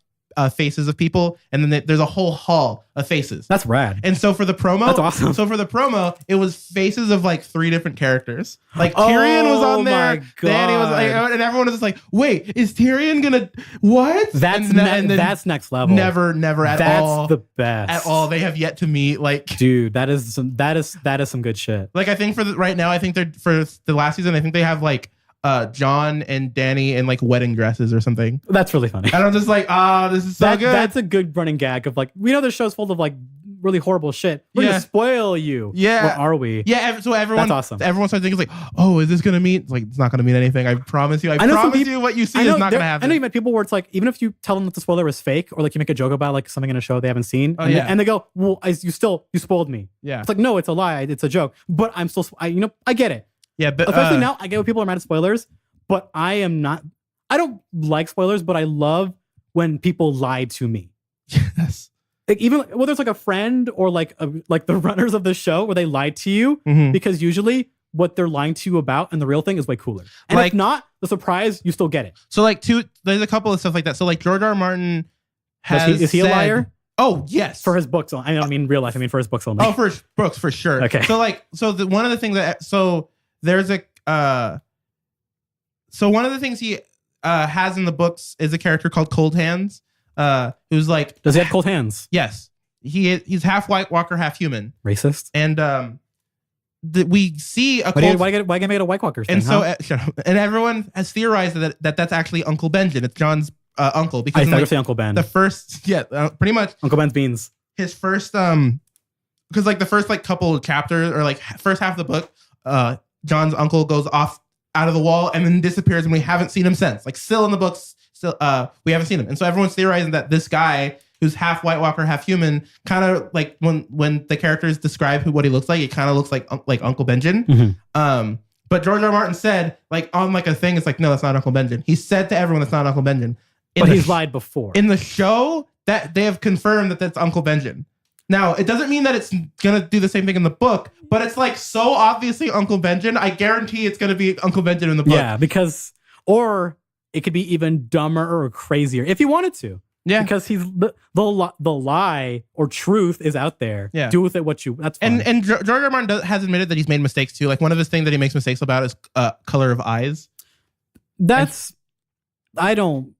faces of people, and then there's a whole hall of faces. That's rad. And so for the promo, that's awesome. So for the promo, it was faces of like 3 different characters. Like Tyrion was on there, Dany was like, and everyone was just like, "Wait, is Tyrion gonna what?" That's that's next level. Never at all. That's the best at all. They have yet to meet. Like, dude, that is some good shit. Like, I think right now, I think they're for the last season. I think they have like John and Dany in like wedding dresses or something. That's really funny. And I'm just like, this is so good. That's a good running gag of like, we know this show's full of like really horrible shit. We're gonna spoil you. Yeah. What are we? Yeah. So everyone, that's awesome. Everyone starts thinking like, oh, is this gonna mean? It's like, it's not gonna mean anything. I promise you. I promise you what you see is not gonna happen. I know you met people where it's like, even if you tell them that the spoiler is fake, or like you make a joke about like something in a show they haven't seen, and they go, well, you spoiled me. Yeah. It's like, no, it's a lie. It's a joke. But I'm still, I get it. Yeah. But especially now, I get what people are mad at spoilers. But I don't like spoilers, but I love when people lie to me. Yes. Like even whether it's like a friend or like the runners of the show where they lied to you, because usually what they're lying to you about and the real thing is way cooler. And like, if not, the surprise, you still get it. So like there's a couple of stuff like that. So like George R. R. Martin is he a liar? Oh yes, for his books. I don't mean real life. I mean for his books only. Oh, for his books for sure. Okay. So one of the things there's a So one of the things he has in the books is a character called Cold Hands, who's like... Does he have cold hands? Yes. He's half White Walker, half human. Racist? And we see a cold... Why get made a White Walker thing, and so and everyone has theorized that that's actually Uncle Benjen. It's John's uncle. Because I thought you say Uncle Ben. The first... Yeah, pretty much. Uncle Ben's beans. His first... Because like the first like couple of chapters or like first half of the book, John's uncle goes off out of the wall and then disappears, and we haven't seen him since. Like still in the books, we haven't seen him. And so everyone's theorizing that this guy who's half White Walker, half human, kind of like when the characters describe what he looks like, it kind of looks like Uncle Benjen. But George R. R. Martin said like on like a thing, it's like, no, that's not Uncle Benjen. He said to everyone that's not Uncle Benjen. But he's lied before. In the show, that they have confirmed that that's Uncle Benjen. Now, it doesn't mean that it's going to do the same thing in the book, but it's like so obviously Uncle Benjen. I guarantee it's going to be Uncle Benjen in the book. Yeah, because, or it could be even dumber or crazier if you wanted to. Yeah. Because he's the lie or truth is out there. Yeah. Do with it what you, that's fine. And George R. R. Martin has admitted that he's made mistakes too. Like one of his things that he makes mistakes about is color of eyes. That's, I don't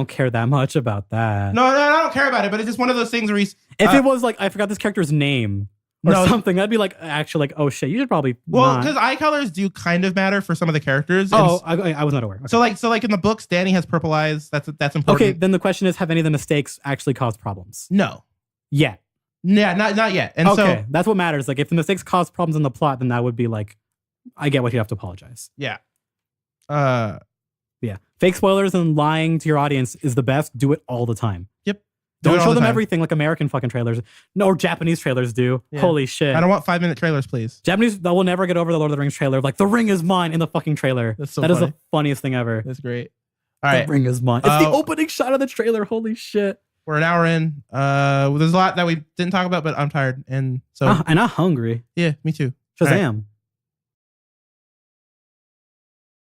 care that much about that. No, I don't care about it, but it's just one of those things where he's... If it was like, I forgot this character's name or something, I'd be like, actually like, oh shit, you should probably because eye colors do kind of matter for some of the characters. Oh, I was not aware. Okay. So like in the books, Dany has purple eyes. That's important. Okay, then the question is, have any of the mistakes actually caused problems? No. Yet. Yeah, not yet. And okay, that's what matters. Like if the mistakes cause problems in the plot, then that would be like, I get what you have to apologize. Yeah. Yeah. Fake spoilers and lying to your audience is the best. Do it all the time. Yep. Don't show them everything like American fucking trailers. No, or Japanese trailers do. Yeah. Holy shit. I don't want 5-minute trailers, please. Japanese, that will never get over the Lord of the Rings trailer. Like, the ring is mine in the fucking trailer. That's so That funny. is the funniest thing ever. That's great. All right. The ring is mine. It's the opening shot of the trailer. Holy shit. We're an hour in. There's a lot that we didn't talk about, but I'm tired. And so. And I'm hungry. Yeah, me too. Shazam.